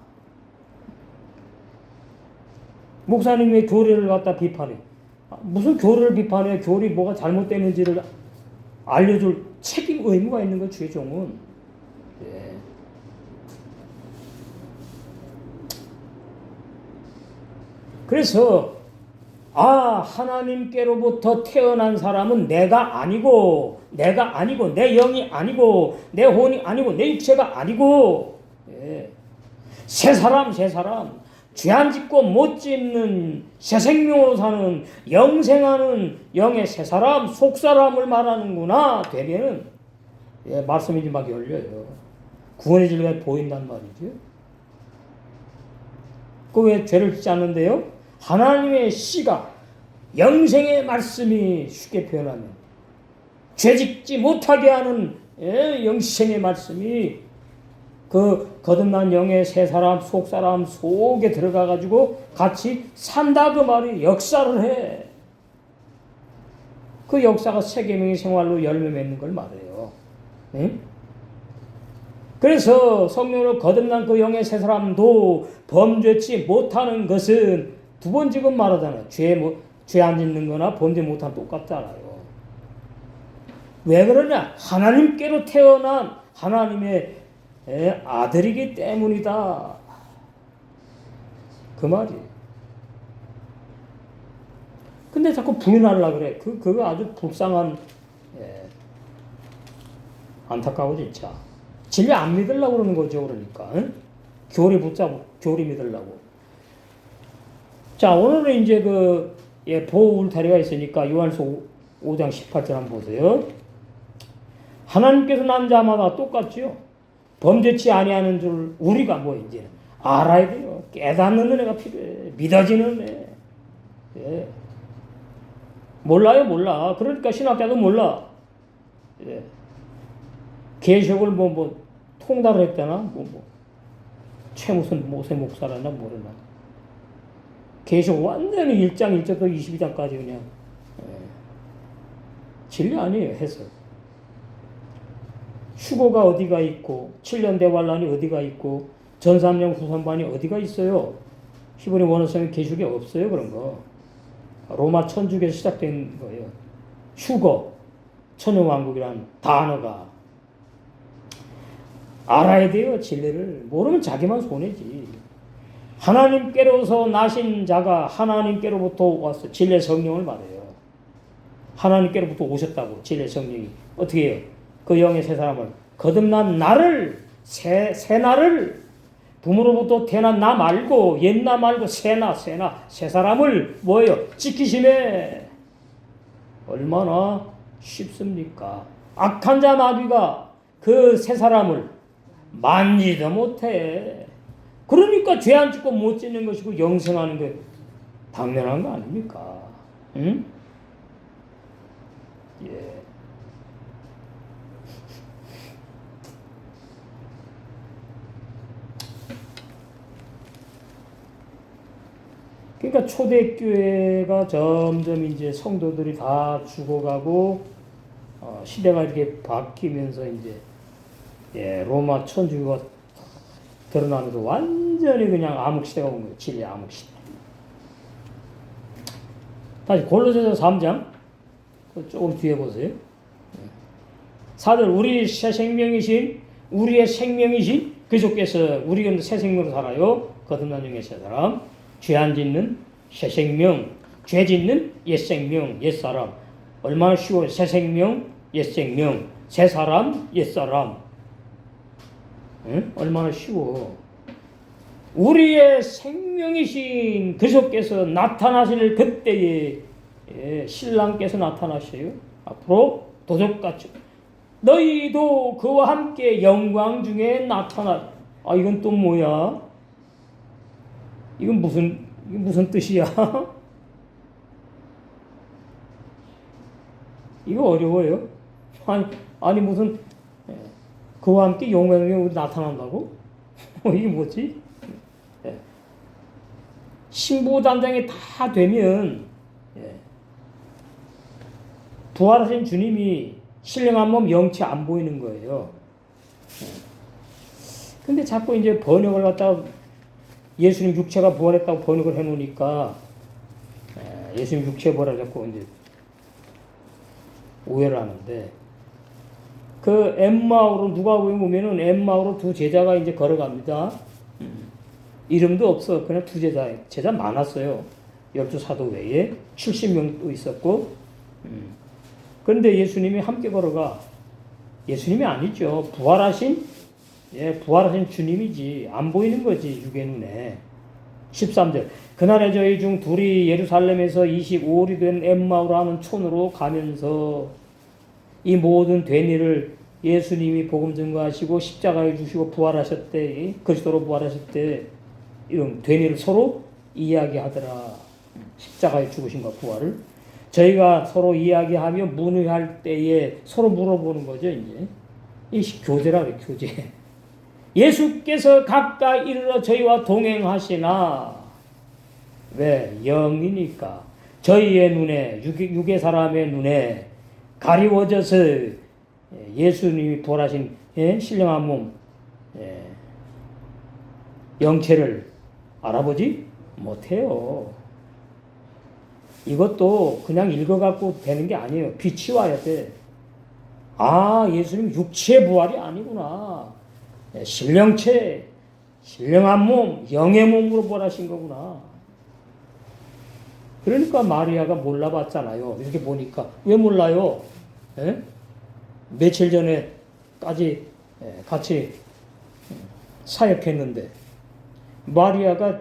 목사님의 교리를 갖다 비판해. 무슨 교리를 비판해? 교리 뭐가 잘못되는지를 알려줄 책임 의무가 있는 거 주의 종은. 그래서 하나님께로부터 태어난 사람은 내가 아니고 내 영이 아니고 내 혼이 아니고 내 육체가 아니고 새 사람 죄 안 짓고 못 짓는 새 생명으로 사는 영생하는 영의 새 사람 속 사람을 말하는구나 되면은 말씀이 좀 막 열려요. 구원의 진리가 보인단 말이죠. 그 왜 죄를 짓지 않는데요? 하나님의 씨가 영생의 말씀이 쉽게 표현하면 죄짓지 못하게 하는 영생의 말씀이 그 거듭난 영의 새 사람 속 사람 속에 들어가 가지고 같이 산다 그 말이 역사를 해. 그 역사가 세계명의 생활로 열매 맺는 걸 말해요. 그래서 성령으로 거듭난 그 영의 새 사람도 범죄치 못하는 것은 두 번 지금 말하잖아요. 죄 안 짓는 거나 범죄 못하면 똑같잖아요. 왜 그러냐? 하나님께로 태어난 하나님의 아들이기 때문이다. 그 말이에요. 근데 자꾸 부인하려고 그래. 그거 아주 불쌍한, 안타까워, 진짜. 진리 안 믿으려고 그러는 거죠, 그러니까. 교리 붙잡고, 교리 믿으려고. 자, 오늘은 이제 보호 울타리가 있으니까 요한서 5장 18절 한번 보세요. 하나님께서 난 자마다 똑같지요. 범죄치 아니하는 줄 우리가 이제 알아야 돼요. 깨닫는 은혜가 필요해. 믿어지는 은혜. 몰라. 그러니까 신학자도 몰라. 계시록을 통달을 했다나 최무슨 모세 목사라나 모르나. 계시록 완전히 1장 1절부터 22장까지 그냥 진리 아니에요. 해석. 휴거가 어디가 있고 7년 대환란이 어디가 있고 전산령 후손반이 어디가 있어요? 히브리 원어성의 개축에 없어요. 그런 거. 로마 천주교에서 시작된 거예요. 휴거, 천연왕국이란 단어가. 알아야 돼요. 진리를. 모르면 자기만 손해지. 하나님께로서 나신 자가 하나님께로부터 와서 진리의 성령을 말해요. 하나님께로부터 오셨다고. 진리의 성령이. 어떻게 해요? 그 영의 새 사람을 거듭난 나를 새 나를 부모로부터 태어난 나 말고 옛나 말고 새나 새 사람을 뭐예요? 지키심에 얼마나 쉽습니까? 악한 자 마귀가 그 새 사람을 만지도 못해. 그러니까 죄 안 짓고 못 짓는 것이고 영생하는 게 당연한 거 아닙니까? 응? 예. 그러니까 초대교회가 점점 이제 성도들이 다 죽어가고 시대가 이렇게 바뀌면서 이제 예, 로마 천주교가 드러나면서 완전히 그냥 암흑시대가 온 거예요. 진리의 암흑시대. 다시 골로새서 3장 조금 뒤에 보세요. 4절 우리 새 생명이신 우리의 생명이신 그리스도께서 우리가 새 생명으로 살아요. 거듭난 영의 새 사람. 죄 안 짓는 새 생명, 죄 짓는 옛 생명, 옛 사람. 얼마나 쉬워요. 새 생명, 옛 생명, 새 사람, 옛 사람. 응? 얼마나 쉬워. 우리의 생명이신 그리스도께서 나타나실 그때에 신랑께서 나타나셔요. 앞으로 도적같이 너희도 그와 함께 영광 중에 나타나. 아 이건 또 뭐야? 이건 무슨 뜻이야? 이거 어려워요. 아니 무슨 그와 함께 영광이 나타난다고? 이게 뭐지? 신부단장이 다 되면 부활하신 주님이 신령한 몸 영체 안 보이는 거예요. 근데 자꾸 이제 번역을 갖다가 예수님 육체가 부활했다고 번역을 해놓으니까 예수님 육체 부활을 자꾸 이제 오해를 하는데 그 엠마오로 누가 보면은 엠마오로 두 제자가 이제 걸어갑니다. 이름도 없어. 그냥 두 제자 많았어요. 12사도 외에 70명도 있었고 그런데 예수님이 함께 걸어가. 예수님이 아니죠. 부활하신 주님이지. 안 보이는 거지 육의 눈에. 13절 그날에 저희 중 둘이 예루살렘에서 25일이 된 엠마오로 하는 촌으로 가면서 이 모든 된 일을 예수님이 복음 증거하시고 십자가에 주시고 부활하셨대. 그리스도로 부활하셨대. 이런 된 일을 서로 이야기하더라. 십자가에 죽으신과 부활을. 저희가 서로 이야기하며 문의할 때에 서로 물어보는 거죠. 이제 이 교제라 그래. 교제. 예수께서 가까이 이르러 저희와 동행하시나. 왜? 영이니까. 저희의 눈에 육의 사람의 눈에 가리워져서 예수님이 부활하신 신령한 몸 영체를 알아보지 못해요. 이것도 그냥 읽어갖고 되는 게 아니에요. 빛이 와야 돼. 아, 예수님 육체 부활이 아니구나. 신령체, 신령한 몸, 영의 몸으로 부활하신 거구나. 그러니까 마리아가 몰라봤잖아요. 이렇게 보니까. 왜 몰라요? 며칠 전에까지 같이 사역했는데 마리아가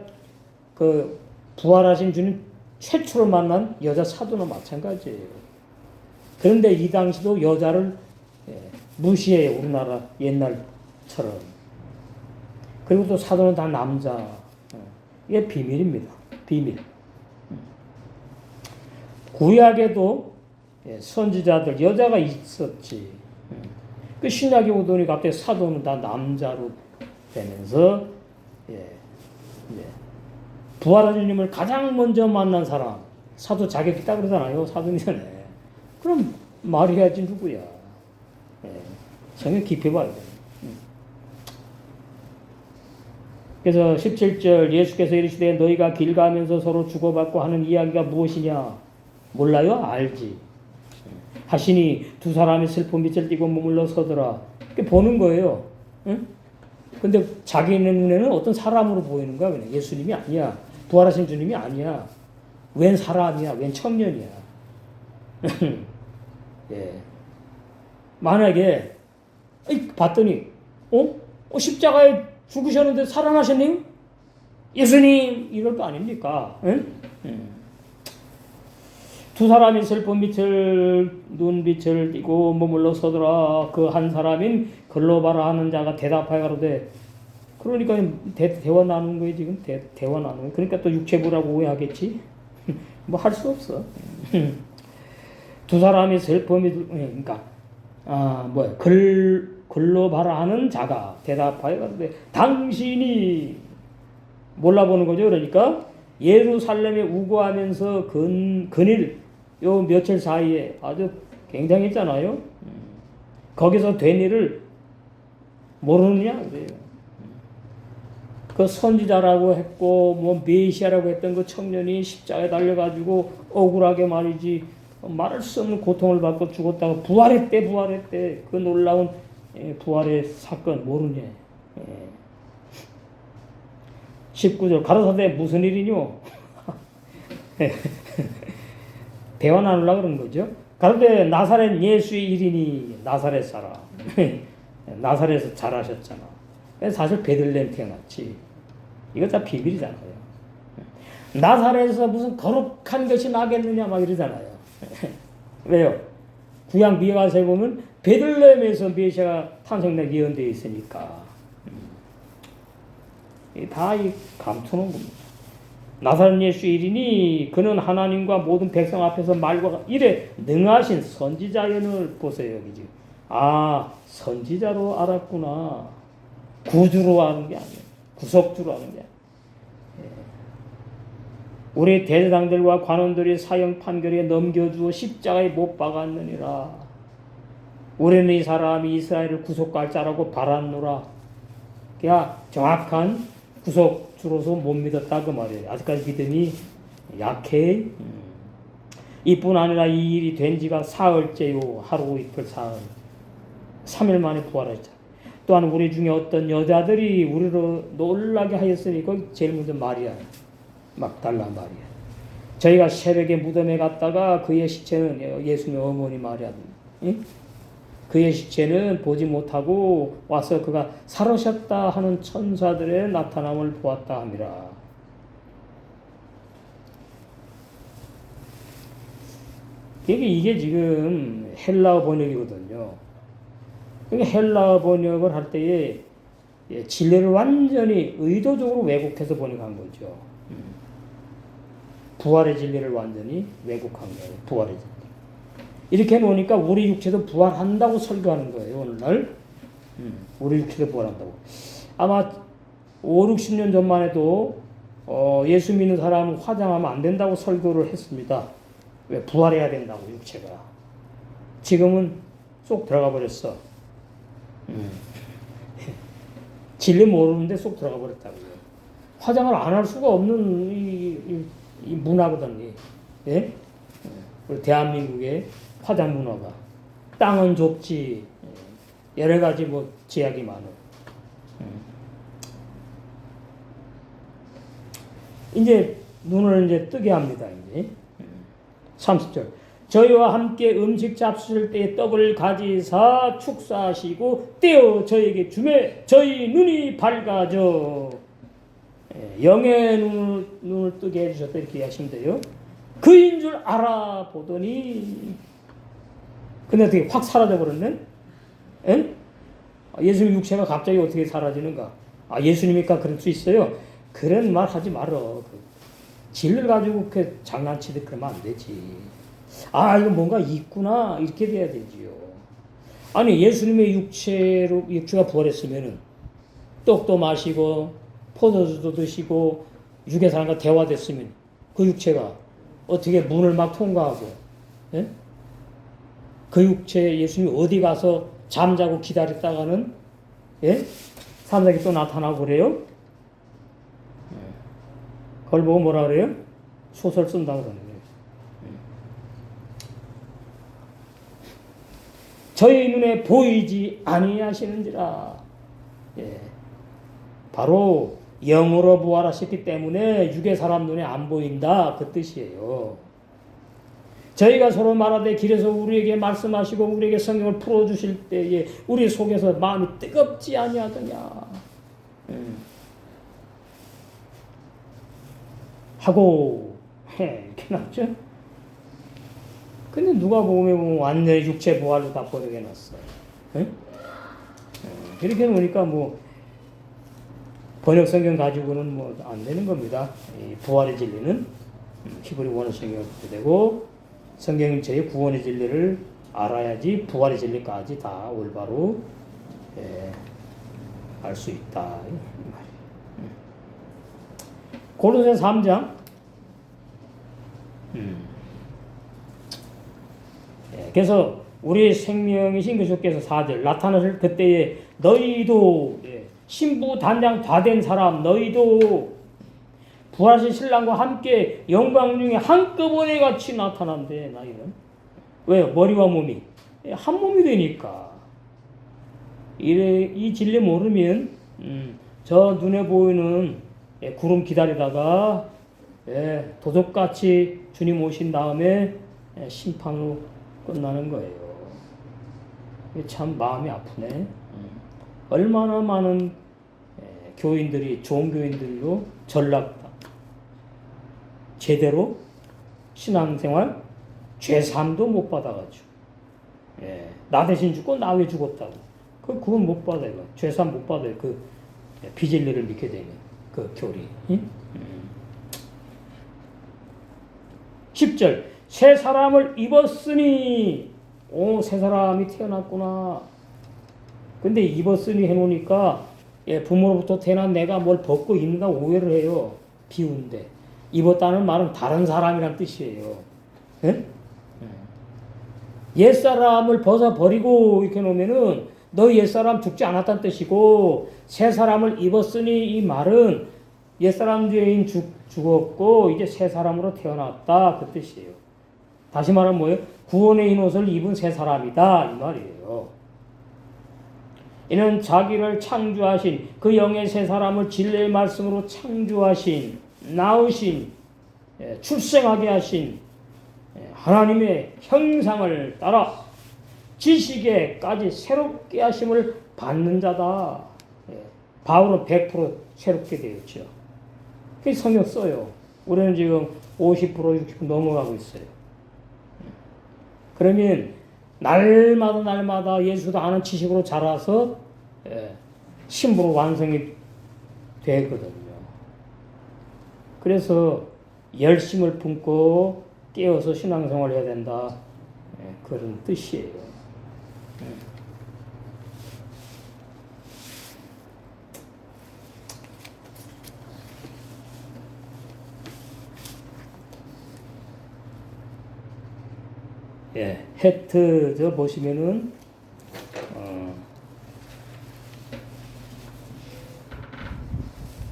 그 부활하신 주님 최초로 만난 여자 사도나 마찬가지예요. 그런데 이 당시도 여자를 무시해요. 우리나라 옛날처럼. 그리고 또 사도는 다 남자. 이게 비밀입니다. 비밀. 구약에도 선지자들 여자가 있었지. 그 신약에 오더니 갑자기 사도는 다 남자로 되면서 부활하신 주님을 가장 먼저 만난 사람 사도 자격이 있다 그러잖아요. 사도행전에. 그럼 마리아지 누구야? 성경 깊이 봐야 돼. 그래서 17절 예수께서 이르시되 너희가 길 가면서 서로 주고받고 하는 이야기가 무엇이냐? 몰라요? 알지. 하시니 두 사람이 슬픈 빛을 띠고 머물러 서더라. 보는 거예요. 응? 근데 자기네 눈에는 어떤 사람으로 보이는 거야. 그냥 예수님이 아니야. 부활하신 주님이 아니야. 웬 사람이야. 웬 청년이야. 예. 만약에 봤더니 십자가에 죽으셨는데 살아나셨네요? 예수님 이럴 거 아닙니까? 응? 두 사람이 슬픈 눈빛을 띠고 머물러 서더라. 그 한 사람인 글로바라 하는 자가 대답하여 가로되, 그러니까 대화 나누는 거예요 지금. 대화 나누는 거예요. 그러니까 또 육체부라고 오해하겠지. 뭐 할 수 없어. 두 사람이 슬픔이 그러니까 글로바라 하는 자가 대답하여 가로되 당신이 몰라보는 거죠. 그러니까 예루살렘에 우거하면서 근일 요 며칠 사이에 아주 굉장했잖아요. 거기서 된 일을 모르느냐 그래요. 그 선지자라고 했고 뭐 메시아라고 했던 그 청년이 십자가에 달려가지고 억울하게 말이지 말할 수 없는 고통을 받고 죽었다가 부활했대. 그 놀라운 부활의 사건 모르냐. 19절 가로사대 무슨 일이뇨? 대화 나누려고 그런 거죠. 가로되 나사렛 예수의 일이니. 나사렛 사람. 나사렛에서 자라셨잖아. 사실 베들레헴 태어났지. 이거 다 비밀이잖아요. 나사렛에서 무슨 거룩한 것이 나겠느냐 막 이러잖아요. 왜요? 구약 미가서에 보면 베들레헴에서 메시아가 탄생되기 예언되어 있으니까. 다 감추는 겁니다. 나사렛 예수 일이니 그는 하나님과 모든 백성 앞에서 말과 이래 능하신 선지자연을 보세요. 여기 지금. 선지자로 알았구나. 구주로 아는 게 아니에요. 구속주로 아는 게 아니에요. 우리 대제사장들과 관원들이 사형 판결에 넘겨주어 십자가에 못 박았느니라. 우리는 이 사람이 이스라엘을 구속할 자라고 바랐노라. 그냥 정확한 구속주로서 못 믿었다 그 말이에요. 아직까지 믿음이 약해. 이뿐 아니라 이 일이 된 지가 사흘째요. 하루 이틀 사흘. 3일 만에 부활했죠. 또한 우리 중에 어떤 여자들이 우리로 놀라게 하였으니 거기 제일 먼저 마리아. 막달라 마리아. 저희가 새벽에 무덤에 갔다가 그의 시체는 예수님의 어머니 마리아. 그의 시체는 보지 못하고 와서 그가 살아셨다 하는 천사들의 나타남을 보았다 함이라. 이게 지금 헬라어 번역이거든요. 헬라어 번역을 할 때에 진리를 완전히 의도적으로 왜곡해서 번역한 거죠. 부활의 진리를 완전히 왜곡한 거예요. 부활의 진리. 이렇게 놓으니까 우리 육체도 부활한다고 설교하는 거예요. 오늘날. 우리 육체도 부활한다고. 아마 5, 60년 전만 해도 예수 믿는 사람은 화장하면 안 된다고 설교를 했습니다. 왜? 부활해야 된다고 육체가. 지금은 쏙 들어가 버렸어. 진리 모르는데 쏙 들어가 버렸다고요. 화장을 안 할 수가 없는 이 문화거든요. 예? 우리 대한민국의 화장 문화가. 땅은 좁지. 여러 가지 뭐 제약이 많아. 이제 눈을 이제 뜨게 합니다. 이제 30절. 저희와 함께 음식 잡수실 때 떡을 가지사 축사하시고 떼어 저에게 주매 저희 눈이 밝아져. 영의 눈을 뜨게 해주셨다 이렇게 하시면 돼요. 그인 줄 알아보더니 근데 어떻게 확 사라져 버렸네? 예수님 육체가 갑자기 어떻게 사라지는가? 예수님이니까 그럴 수 있어요. 그런 말 하지 말어. 진리를 가지고 그렇게 장난치듯 그러면 안 되지. 이거 뭔가 있구나 이렇게 돼야 되지요. 아니 예수님의 육체가 부활했으면은 떡도 마시고 포도주도 드시고 육의 사람과 대화됐으면 그 육체가 어떻게 문을 막 통과하고 그 육체 예수님이 어디 가서 잠자고 기다렸다가는 사람들에게 또 나타나고 그래요? 그걸 보고 뭐라 그래요? 소설 쓴다 그러는 거예요. 저희 눈에 보이지 아니하시는지라. 예. 바로 영으로 부활하셨기 때문에 육의 사람 눈에 안 보인다 그 뜻이에요. 저희가 서로 말하되 길에서 우리에게 말씀하시고 우리에게 성경을 풀어주실 때에 우리 속에서 마음이 뜨겁지 아니하더냐 하고 이렇게 나왔죠. 근데 누가 보면 완전히 육체 부활로 다 버려놨어. 이렇게 놓으니까 뭐 번역 성경 가지고는 뭐 안 되는 겁니다. 이 부활의 진리는 히브리 원어 성경을 보게 되고 성경 제 구원의 진리를 알아야지 부활의 진리까지 다 올바로 알 수 있다. 고린도서 3장 그래서 우리 생명이신 그리스도께서 4절 나타나실 그때에 너희도 신부 단장 다 된 사람 너희도 부활하신 신랑과 함께 영광 중에 한꺼번에 같이 나타난대. 나이는 왜요? 머리와 몸이 한 몸이 되니까. 이 진리 모르면 저 눈에 보이는 구름 기다리다가 도적같이 주님 오신 다음에 심판으로 끝나는 거예요. 참 마음이 아프네. 얼마나 많은 교인들이 좋은 교인들로 전락 제대로 신앙생활 죄삼도 못 받아가지고 나 대신 죽고 나 왜 죽었다고 그건 못 받아요. 죄삼 못 받아요. 그 비진리를 믿게 되면 그 교리. 10절 새 사람을 입었으니 새 사람이 태어났구나. 근데 입었으니 해놓으니까 부모로부터 태어난 내가 뭘 벗고 입는가 오해를 해요. 비운데 입었다는 말은 다른 사람이란 뜻이에요. 옛사람을 벗어버리고 이렇게 놓으면은 너 옛사람 죽지 않았다는 뜻이고 새 사람을 입었으니 이 말은 옛사람 죄인 죽었고 이제 새 사람으로 태어났다 그 뜻이에요. 다시 말하면 뭐예요? 구원의 흰옷을 입은 새 사람이다 이 말이에요. 이는 자기를 창조하신 그 영의 새 사람을 진리의 말씀으로 창조하신 낳으신 출생하게 하신 하나님의 형상을 따라 지식에까지 새롭게 하심을 받는 자다. 바울은 100% 새롭게 되었죠. 그게 성경 써요. 우리는 지금 50% 60% 넘어가고 있어요. 그러면 날마다 예수도 아는 지식으로 자라서 신부로 완성이 되거든요. 그래서 열심을 품고 깨어서 신앙생활을 해야 된다. 그런 뜻이에요. 헤트 저 보시면은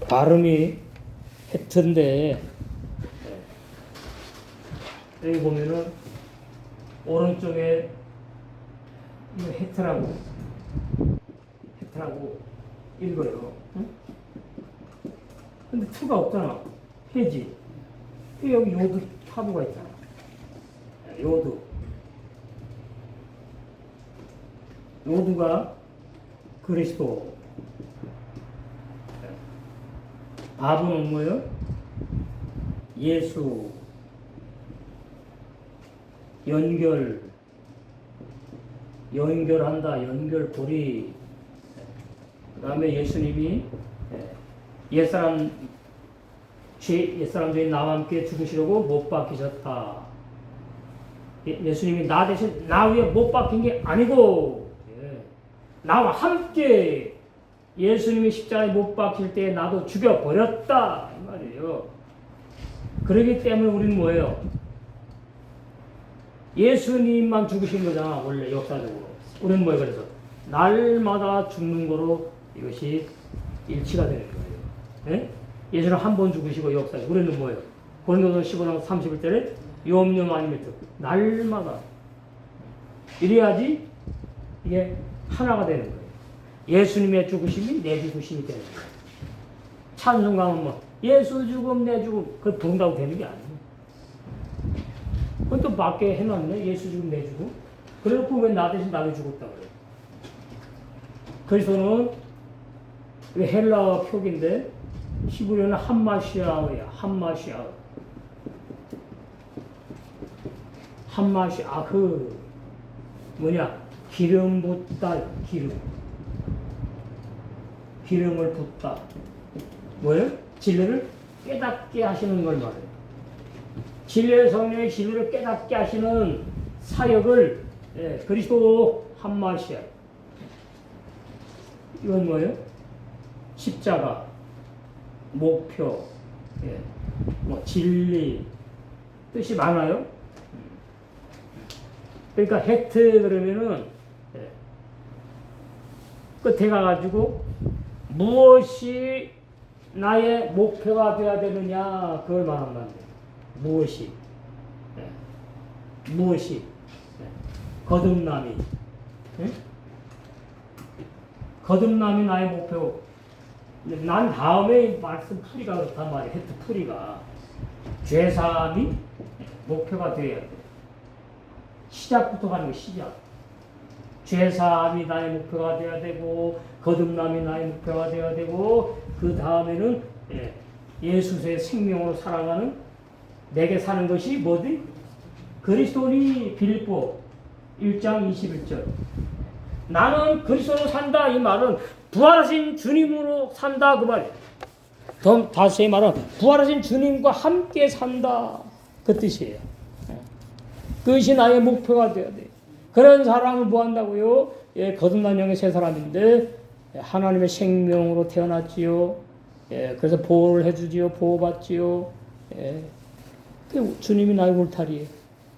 발음이 헤트인데 여기 보면은 오른쪽에 이거 헤트라고 읽어요. 응? 근데 투가 없잖아. 해지. 여기 요드 타부가 있잖아. 요드가 그리스도. 밥은 뭐예요? 예수. 연결한다. 연결고리. 그 다음에 예수님이 옛사람 죄인 나와 함께 죽으시려고 못 박히셨다. 예수님이 나 대신 나 위에 못 박힌 게 아니고 나와 함께 예수님이 십자가에 못 박힐 때 나도 죽여버렸다 이 말이에요. 그렇기 때문에 우리는 뭐예요? 예수님만 죽으신 거잖아 원래 역사적으로. 우리는 뭐예요? 그래서 날마다 죽는 거로 이것이 일치가 되는 거예요. 예수는 한 번 죽으시고 역사에. 우리는 뭐예요? 고린도서 15장 31절에 염려 많이 맺어. 날마다. 이래야지 이게 하나가 되는 거예요. 예수님의 죽으심이 내 죽으심이 되는 거예요. 찬송가는 뭐 예수 죽음 내 죽음 그걸 부른다고 되는 게 아니에요. 그건 또 밖에 해놨네. 예수 죽음 내 죽음. 그래놓고 왜 나 대신 나를 죽었다 그래요. 그리스도는 헬라어 표기인데 히브리어는 한마시아어야. 한마시아어. 한마시아흐 뭐냐? 기름 붓다. 기름을 붓다. 뭐예요? 진리를 깨닫게 하시는 걸 말해요. 진리의 성령의 진리를 깨닫게 하시는 사역을 그리스도 한마시아. 이건 뭐예요? 십자가, 목표, 뭐 진리 뜻이 많아요. 그러니까 헤트 그러면은 끝에 가가지고 무엇이 나의 목표가 되어야 되느냐 그걸 말하면 안 돼요. 무엇이 거듭남이 거듭남이 나의 목표. 난 다음에 말씀 풀이가 그렇단 말이에요. 헤트 풀이가 죄사함이 목표가 되어야 돼. 시작부터 가는 거 시작. 죄사함이 나의 목표가 되어야 되고 거듭남이 나의 목표가 되어야 되고 그 다음에는 예수의 생명으로 살아가는 내게 사는 것이 뭐지? 그리스도니. 빌립보 1장 21절. 나는 그리스도로 산다. 이 말은 부활하신 주님으로 산다 그 말이에요. 다시 말은 부활하신 주님과 함께 산다 그 뜻이에요. 그것이 나의 목표가 되어야 돼요. 그런 사람은 뭐 한다고요? 거듭난 영의 새 사람인데 하나님의 생명으로 태어났지요. 그래서 보호를 해주지요. 보호받지요. 주님이 나의 울타리예요.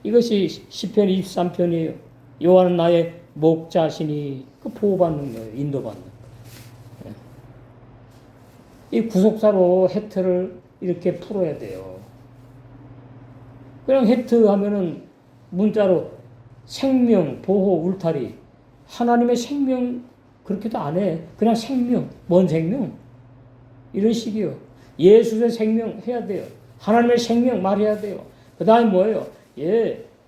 이것이 시편 23편이에요. 여호와는 나의 목자시니 그 보호받는 거예요. 인도받는. 이 구속사로 헤트를 이렇게 풀어야 돼요. 그냥 헤트 하면은 문자로 생명, 보호, 울타리. 하나님의 생명 그렇게도 안 해. 그냥 생명. 뭔 생명? 이런 식이요. 예수의 생명 해야 돼요. 하나님의 생명 말해야 돼요. 그 다음에 뭐예요?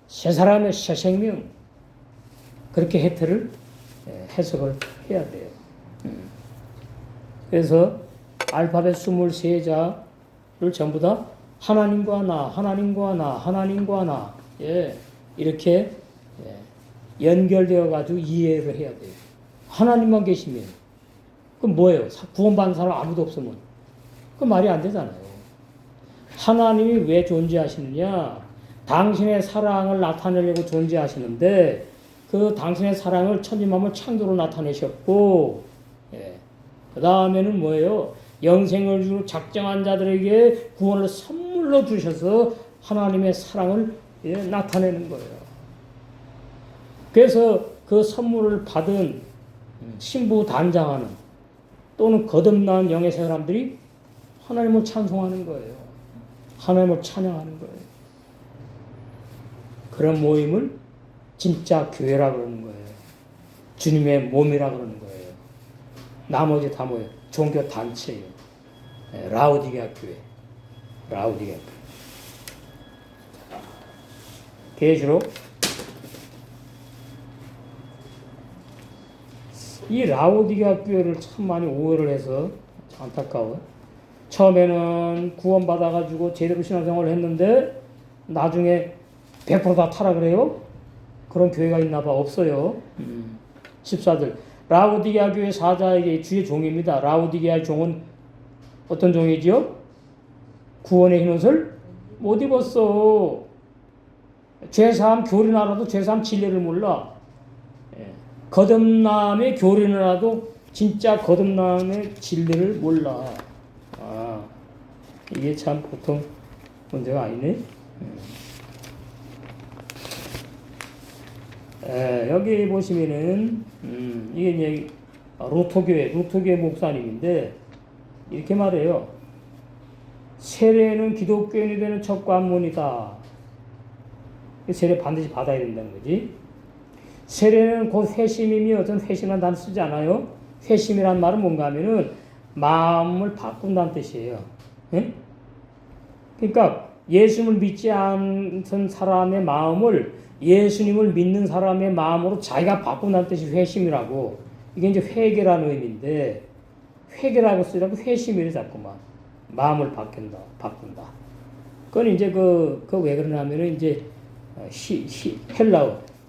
새 사람의 새 생명. 그렇게 헤트를 해석을 해야 돼요. 그래서 알파벳 23자를 전부 다 하나님과 나, 하나님과 나, 하나님과 나. 이렇게 연결되어 가지고 이해를 해야 돼요. 하나님만 계시면 그럼 뭐예요? 구원받는 사람 아무도 없으면 그 말이 안 되잖아요. 하나님이 왜 존재하시느냐? 당신의 사랑을 나타내려고 존재하시는데 그 당신의 사랑을 천지만물 창조로 나타내셨고 그 다음에는 뭐예요? 영생을 주로 작정한 자들에게 구원을 선물로 주셔서 하나님의 사랑을 나타내는 거예요. 그래서 그 선물을 받은 신부 단장하는 또는 거듭난 영의 사람들이 하나님을 찬송하는 거예요. 하나님을 찬양하는 거예요. 그런 모임을 진짜 교회라 그러는 거예요. 주님의 몸이라 그러는 거예요. 나머지 다 뭐예요? 종교 단체예요. 라오디게아 교회. 라오디게아 교회. 계시록 이 라오디게아 교회를 참 많이 오해를 해서 안타까워요. 처음에는 구원받아가지고 제대로 신앙생활을 했는데 나중에 100% 다 타락을 해요? 그런 교회가 있나 봐. 없어요. 14절 라오디게아 교회 사자에게 주의 종입니다. 라오디게아의 종은 어떤 종이지요? 구원의 흰옷을 못 입었어. 죄사함 교리는 알아도 죄사함 진리를 몰라. 거듭남의 교리는 알아도 진짜 거듭남의 진리를 몰라. 이게 참 보통 문제가 아니네. 여기 보시면은 이게 이제 루터교회 목사님인데 이렇게 말해요. 세례는 기독교인이 되는 첫 관문이다. 세례 반드시 받아야 된다는 거지. 세례는 곧 회심이며 어떤 회심이라는 단어 쓰지 않아요. 회심이란 말은 뭔가 하면은 마음을 바꾼다는 뜻이에요. 예? 그러니까 예수님을 믿지 않던 사람의 마음을 예수님을 믿는 사람의 마음으로 자기가 바꾼다는 뜻이 회심이라고. 이게 이제 회개라는 의미인데 회개라고 쓰라고 회심이래 자꾸만. 마음을 바꾼다. 그건 이제 왜 그러냐면은 이제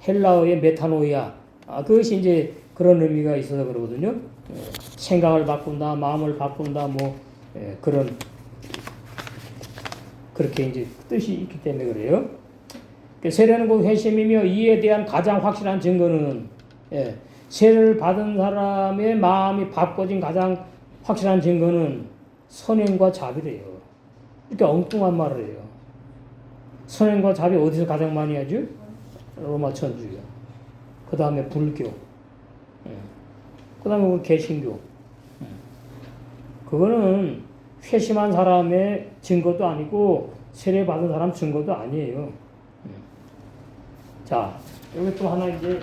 헬라어의 메타노이아. 그것이 이제 그런 의미가 있어서 그러거든요. 생각을 바꾼다, 마음을 바꾼다, 그렇게 이제 뜻이 있기 때문에 그래요. 세례는 곧 회심이며 이에 대한 가장 확실한 증거는, 세례를 받은 사람의 마음이 바꿔진 가장 확실한 증거는 선행과 자비래요. 이렇게 엉뚱한 말을 해요. 선행과 자비 어디서 가장 많이 하죠? 로마 천주교. 그 다음에 불교. 그 다음에 우리 개신교. 그거는 회심한 사람의 증거도 아니고 세례 받은 사람 증거도 아니에요. 자, 여기 또 하나 이제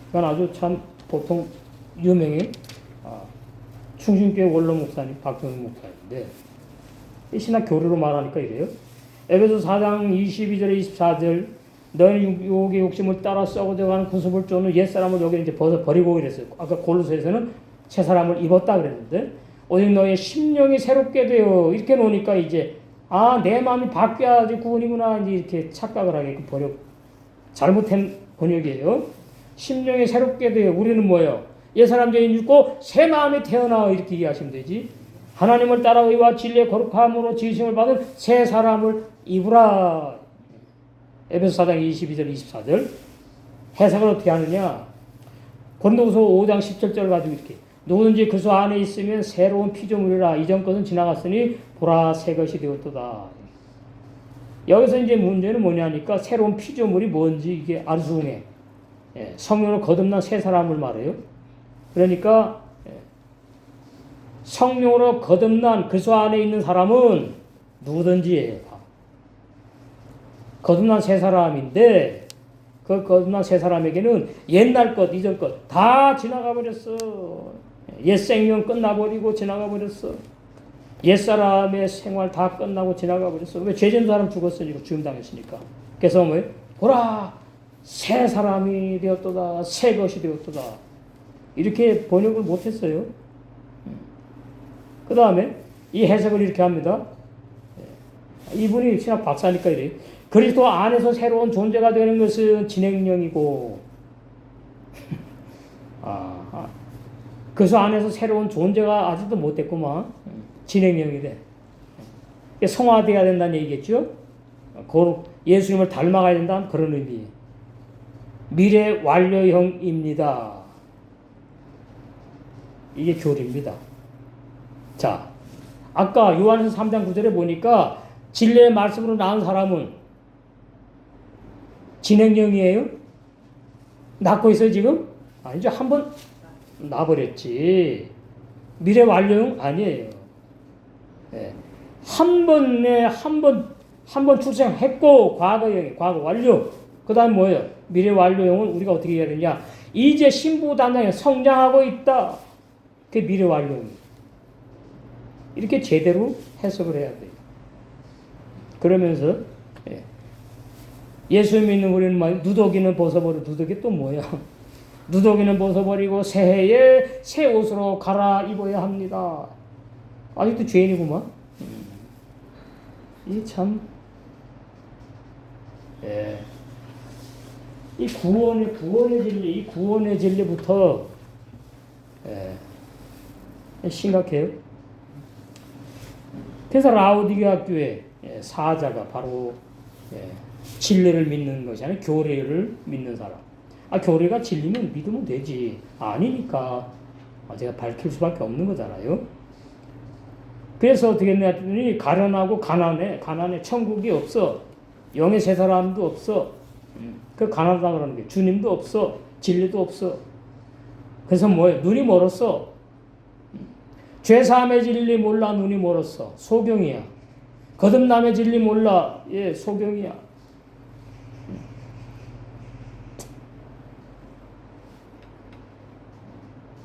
이건 아주 참 보통 유명해. 충신교회 원로 목사님 박정희 목사인데 이 신학 교리로 말하니까 이래요. 에베소 4장 22절에 24절 너희는 유혹의 욕심을 따라 썩어져가는 구습을 쫓는 옛사람을 여기 이제 벗어버리고 이랬어요. 아까 골로새에서는 새 사람을 입었다 그랬는데 오직 너희의 심령이 새롭게 되어 이렇게 놓으니까 이제 내 마음이 바뀌어야지 구원이구나 이제 이렇게 착각을 하게끔 잘못된 번역이에요. 심령이 새롭게 되어 우리는 뭐예요? 옛사람 죄인 죽고 새 마음이 태어나 이렇게 이해하시면 되지. 하나님을 따라 의와 진리의 거룩함으로 지으심을 받은 새 사람을 입으라. 에베소 4장 22절 24절 해석을 어떻게 하느냐. 고린도후서 5장 17절 가지고 이렇게 누구든지 그리스도 안에 있으면 새로운 피조물이라 이전 것은 지나갔으니 보라 새 것이 되었도다. 여기서 이제 문제는 뭐냐니까 새로운 피조물이 뭔지 이게 아르숭해. 성령으로 거듭난 새 사람을 말해요. 그러니까 성령으로 거듭난 그리스도 안에 있는 사람은 누구든지예요. 거듭난 새 사람인데 그 거듭난 새 사람에게는 옛날 것, 이전 것 다 지나가 버렸어. 옛 생명 끝나버리고 지나가 버렸어. 옛 사람의 생활 다 끝나고 지나가 버렸어. 왜 죄진 사람 죽었으니까 죽음 당했으니까. 그래서 뭐예요? 보라 새 사람이 되었도다. 새 것이 되었도다. 이렇게 번역을 못했어요. 그 다음에 이 해석을 이렇게 합니다. 이분이 신학 박사니까 이래요. 그리스도 안에서 새로운 존재가 되는 것은 진행령이고 그리스도 안에서 새로운 존재가 아직도 못됐구만. 진행령이래. 성화돼야 된다는 얘기겠죠. 예수님을 닮아가야 된다는 그런 의미예요. 미래 완료형입니다. 이게 교리입니다. 자, 아까 요한에서 3장 9절에 보니까 진리의 말씀으로 낳은 사람은 진행형이에요? 낳고 있어요 지금? 아니죠. 한번 낳아버렸지. 미래 완료형 아니에요. 한 번 출생했고 과거형이 과거 완료. 그 다음 뭐예요? 미래 완료형은 우리가 어떻게 해야 되냐? 이제 신부단장에 성장하고 있다. 그게 미래 완료형이에요. 이렇게 제대로 해석을 해야 돼요. 그러면서 예수 믿는 우리는 누더기는 벗어버리고 누더기 또 뭐야? 누더기는 벗어버리고 새해에 새 옷으로 갈아입어야 합니다. 아직도 죄인이구만. 이 참, 이 구원의 진리부터 심각해요. 그래서 라오디게아 교회 사자가 바로 진리를 믿는 것이 아니라 교리를 믿는 사람. 교리가 진리면 믿으면 되지. 아니니까 제가 밝힐 수밖에 없는 거잖아요. 그래서 어떻게 했더니 가련하고 가난해 천국이 없어. 영의 세 사람도 없어. 그 가난하다 그러는 게 주님도 없어. 진리도 없어. 그래서 뭐예요? 눈이 멀었어. 죄사함의 진리 몰라 눈이 멀었어. 소경이야. 거듭남의 진리 몰라. 예, 소경이야.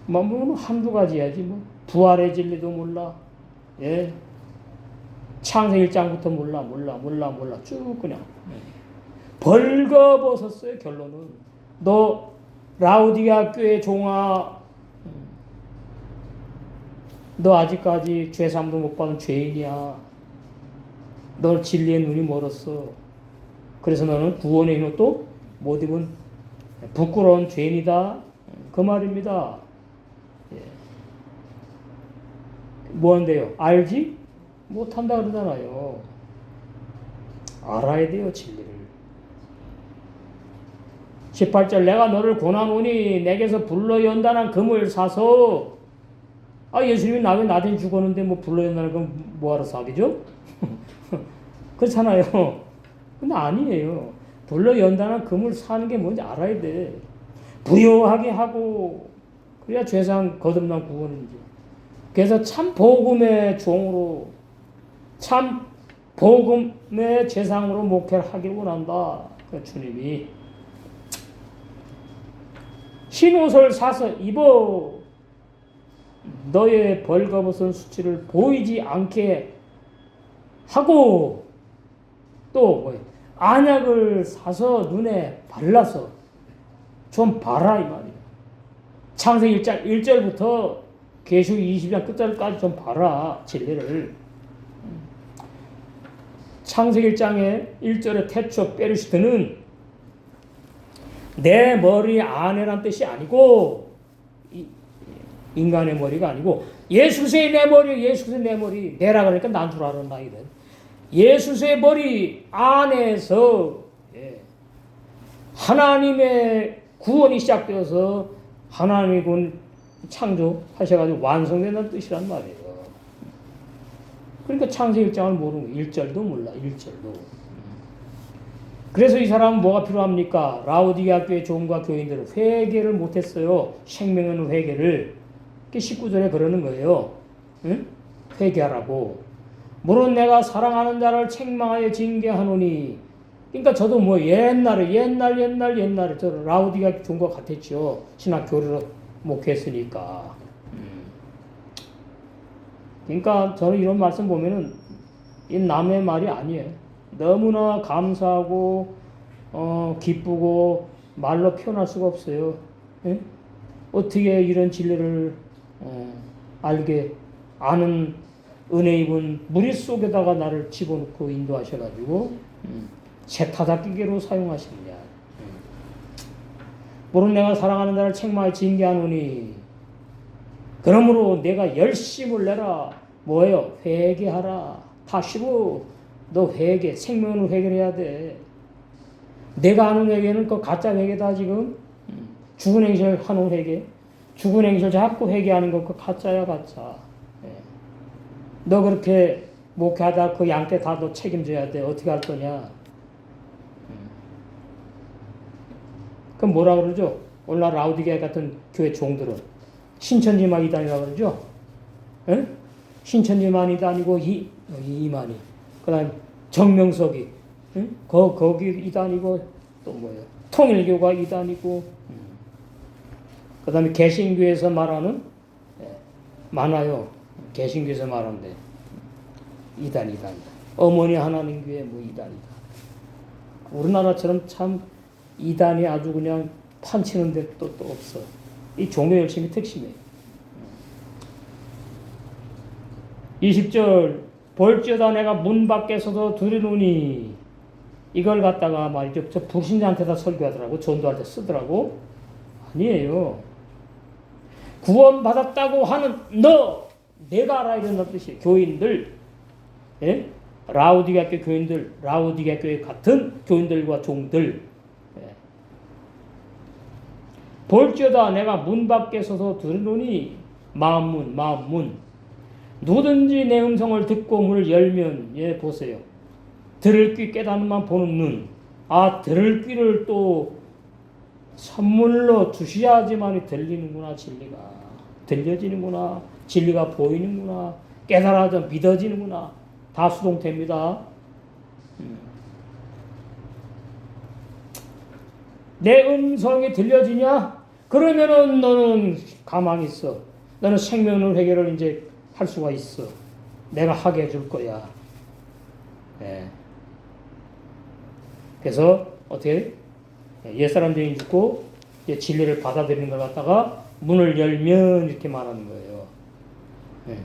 뭐 한두 가지야지 뭐. 부활의 진리도 몰라. 예. 창세기 1장부터 몰라. 쭉 그냥. 벌거벗었어요, 결론은. 너 라우디게아 교회 종아, 너 아직까지 죄사함도 못 받은 죄인이야. 너 진리의 눈이 멀었어. 그래서 너는 구원의 힘도 못 입은 부끄러운 죄인이다. 그 말입니다. 예. 뭐한대요? 알지? 못한다 그러잖아요. 알아야 돼요, 진리를. 18절 내가 너를 고나노니 내게서 불러 연단한 금을 사서 예수님이 나 왜 나한테 죽었는데 뭐 불러 연단한 금 뭐하러 사기죠? 그렇잖아요. 근데 아니에요. 불러 연단한 금을 사는 게 뭔지 알아야 돼. 부요하게 하고 그래야 죄상 거듭난 구원인지. 그래서 참 복음의 종으로 참 복음의 재상으로 목회를 하길 원한다. 그 주님이 흰옷을 사서 입어 너의 벌거벗은 수치를 보이지 않게 하고 또 뭐예요? 안약을 사서 눈에 발라서 좀 봐라 이 말이에요. 창세기 1장 1절부터 계시록 20장 끝절까지 좀 봐라 진리를. 창세기 1장의 1절의 태초 페르시트는 내 머리 안에란 뜻이 아니고 인간의 머리가 아니고 예수의 내 머리, 예수의 내 머리. 내라 그러니까 난 줄 알았나 이래. 예수의 머리 안에서 하나님의 구원이 시작되어서 하나님의 구원 창조하셔가지고 완성된다는 뜻이란 말이에요. 그러니까 창세기 1장을 모르는 거예요. 1절도 몰라. 1절도. 그래서 이 사람은 뭐가 필요합니까? 라우디게아 교회 종과 교인들은 회개를 못했어요. 생명의 회개를. 19절에 그러는 거예요. 응? 회개하라고. 물론 내가 사랑하는 자를 책망하여 징계하노니. 그러니까 저도 뭐 옛날에 저 라우디게아 종과 같았죠. 신학 교류로 목회했으니까. 그러니까 저는 이런 말씀 보면은 이 남의 말이 아니에요. 너무나 감사하고 기쁘고 말로 표현할 수가 없어요. 예? 어떻게 이런 진리를 알게 아는 은혜 입은 무리 속에다가 나를 집어넣고 인도하셔가지고 세타닥기계로 사용하시느냐. 물론 내가 사랑하는 자를 책망하여 징계하노니 그러므로 내가 열심을 내라. 뭐예요? 회개하라. 다시고 너 회개, 생명을 회개해야 돼. 내가 하는 회개는 그 가짜 회개다 지금. 죽은 행실 하는 회개. 죽은 행실 자꾸 회개하는 거 그 가짜야 가짜. 너 그렇게 목회하다 그 양떼 다 너 책임져야 돼. 어떻게 할 거냐. 그럼 뭐라 그러죠? 오늘날 라우디게아 같은 교회 종들은 신천지만 이단이라고 그러죠? 에? 신천지만 이단이고 이만희. 그 다음 정명석이 거기 이단이고 또 뭐예요? 통일교가 이단이고 그 다음에 개신교에서 말하는 많아요. 개신교에서 말하는데 이단이다. 어머니 하나님 교회 뭐 이단이다. 우리나라처럼 참 이단이 아주 그냥 판치는 데 또 없어. 이 종교 열심히 특심이에요. 20절 볼지어다 내가 문 밖에서도 두리노니 이걸 갖다가 말이죠. 저 불신자한테다 설교하더라고. 전도할 때 쓰더라고. 아니에요. 구원받았다고 하는 너 내가 알아야 된다는 뜻이에요. 교인들 라우디게아 교회 교인들 라우디게아 교회 같은 교인들과 종들 볼지어다 내가 문 밖에 서서 들으노니 마음문 누구든지 내 음성을 듣고 문을 열면 보세요. 들을 귀 깨닫는만 보는 눈. 들을 귀를 또 선물로 주셔야지만 들리는구나. 진리가 들려지는구나. 진리가 보이는구나. 깨달아져 믿어지는구나. 다 수동태입니다. 내 음성이 들려지냐? 그러면은 너는 가만히 있어. 너는 생명론 회개를 이제 할 수가 있어. 내가 하게 해줄 거야. 네. 그래서 어떻게 옛사람들이 죽고 이제 진리를 받아들이는 걸 갖다가 문을 열면 이렇게 말하는 거예요. 네.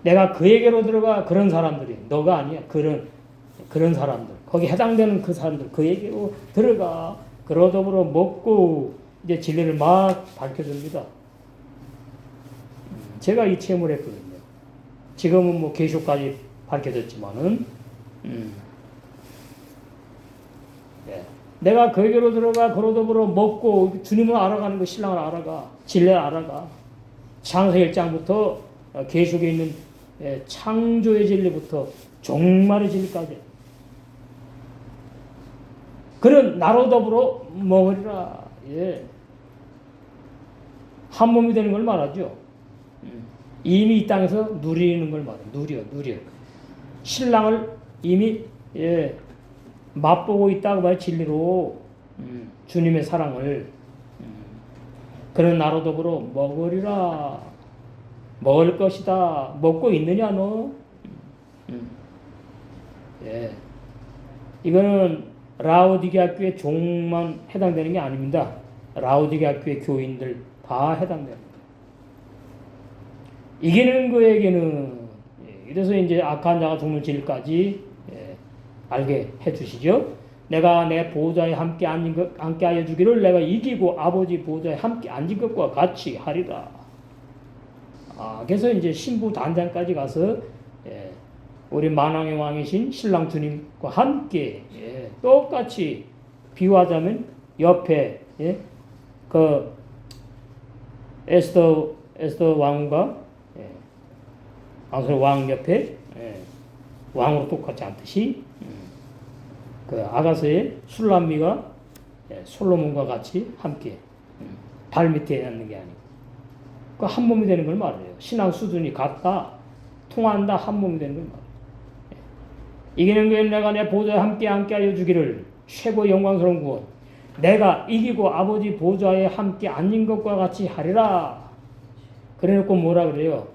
내가 그에게로 들어가. 그런 사람들이 너가 아니야. 그런 사람들 거기 해당되는 그 사람들 그에게로 들어가. 그러더불어 먹고 이제 진리를 막 밝혀줍니다. 제가 이 체험을 했거든요. 지금은 뭐 계시까지 밝혀졌지만은 네. 내가 그에게로 들어가. 그러더불어 먹고 주님을 알아가는 거. 신랑을 알아가. 진리를 알아가. 창세기 1장부터 계시록에 있는 창조의 진리부터 종말의 진리까지. 그는 나로 더불어 먹으리라. 예. 한 몸이 되는 걸 말하죠. 이미 이 땅에서 누리는 걸 말해요. 누려. 신랑을 이미 맛보고 있다고 말해. 진리로 주님의 사랑을. 그는 나로 더불어 먹으리라. 먹을 것이다. 먹고 있느냐 너? 예. 이거는 라오디게아 교회 종만 해당되는 게 아닙니다. 라오디게아 교회 교인들 다 해당됩니다. 이기는 그에게는 이래서 이제 악한 자가 죽는 진리까지 알게 해주시죠. 내가 내 보좌에 함께 앉게 하여 주기를 내가 이기고 아버지 보좌에 함께 앉은 것과 같이 하리라. 그래서 이제 신부 단장까지 가서 우리 만왕의 왕이신 신랑 주님과 함께 똑같이 비유하자면 옆에 그 에스더 왕과 왕 옆에 왕으로 똑같이 앉듯이 그 아가서의 술람미가 솔로몬과 같이 함께 발 밑에 앉는 게 아니고 그 한 몸이 되는 걸 말해요. 신앙 수준이 같다, 통한다, 한 몸이 되는 걸 말해요. 이기는 그에 내가 내 보좌에 함께 하여 주기를. 최고 영광스러운 구원. 내가 이기고 아버지 보좌에 함께 앉은 것과 같이 하리라. 그래놓고 뭐라 그래요?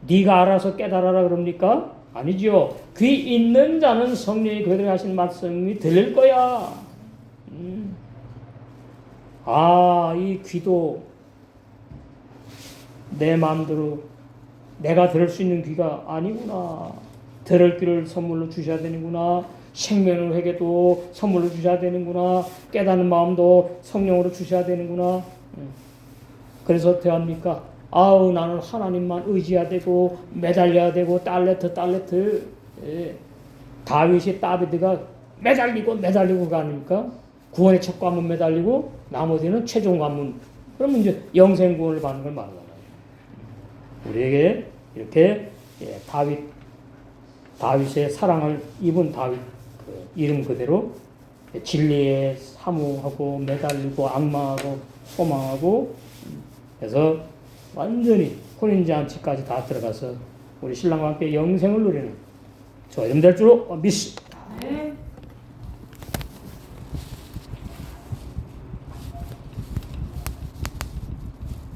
네가 알아서 깨달아라 그럽니까? 아니죠. 귀 있는 자는 성령이 그들에게 하신 말씀이 들릴 거야. 이 귀도 내 마음대로 내가 들을 수 있는 귀가 아니구나. 들을 귀를 선물로 주셔야 되는구나. 생명의 회개도 선물로 주셔야 되는구나. 깨닫는 마음도 성령으로 주셔야 되는구나. 그래서 대합니까? 나는 하나님만 의지해야 되고 매달려야 되고 딸레트. 다윗이 다비드가 매달리고가 아닙니까? 구원의 첫 관문 매달리고 나머지는 최종 관문. 그러면 이제 영생 구원을 받는 걸 말하잖아요. 우리에게 이렇게 다윗의 사랑을 입은 다윗 그 이름 그대로 진리에 사모하고 매달리고 악망하고 소망하고 그래서 완전히 혼인잔치까지 다 들어가서 우리 신랑과 함께 영생을 누리는 저 이름 될 줄 믿습니다.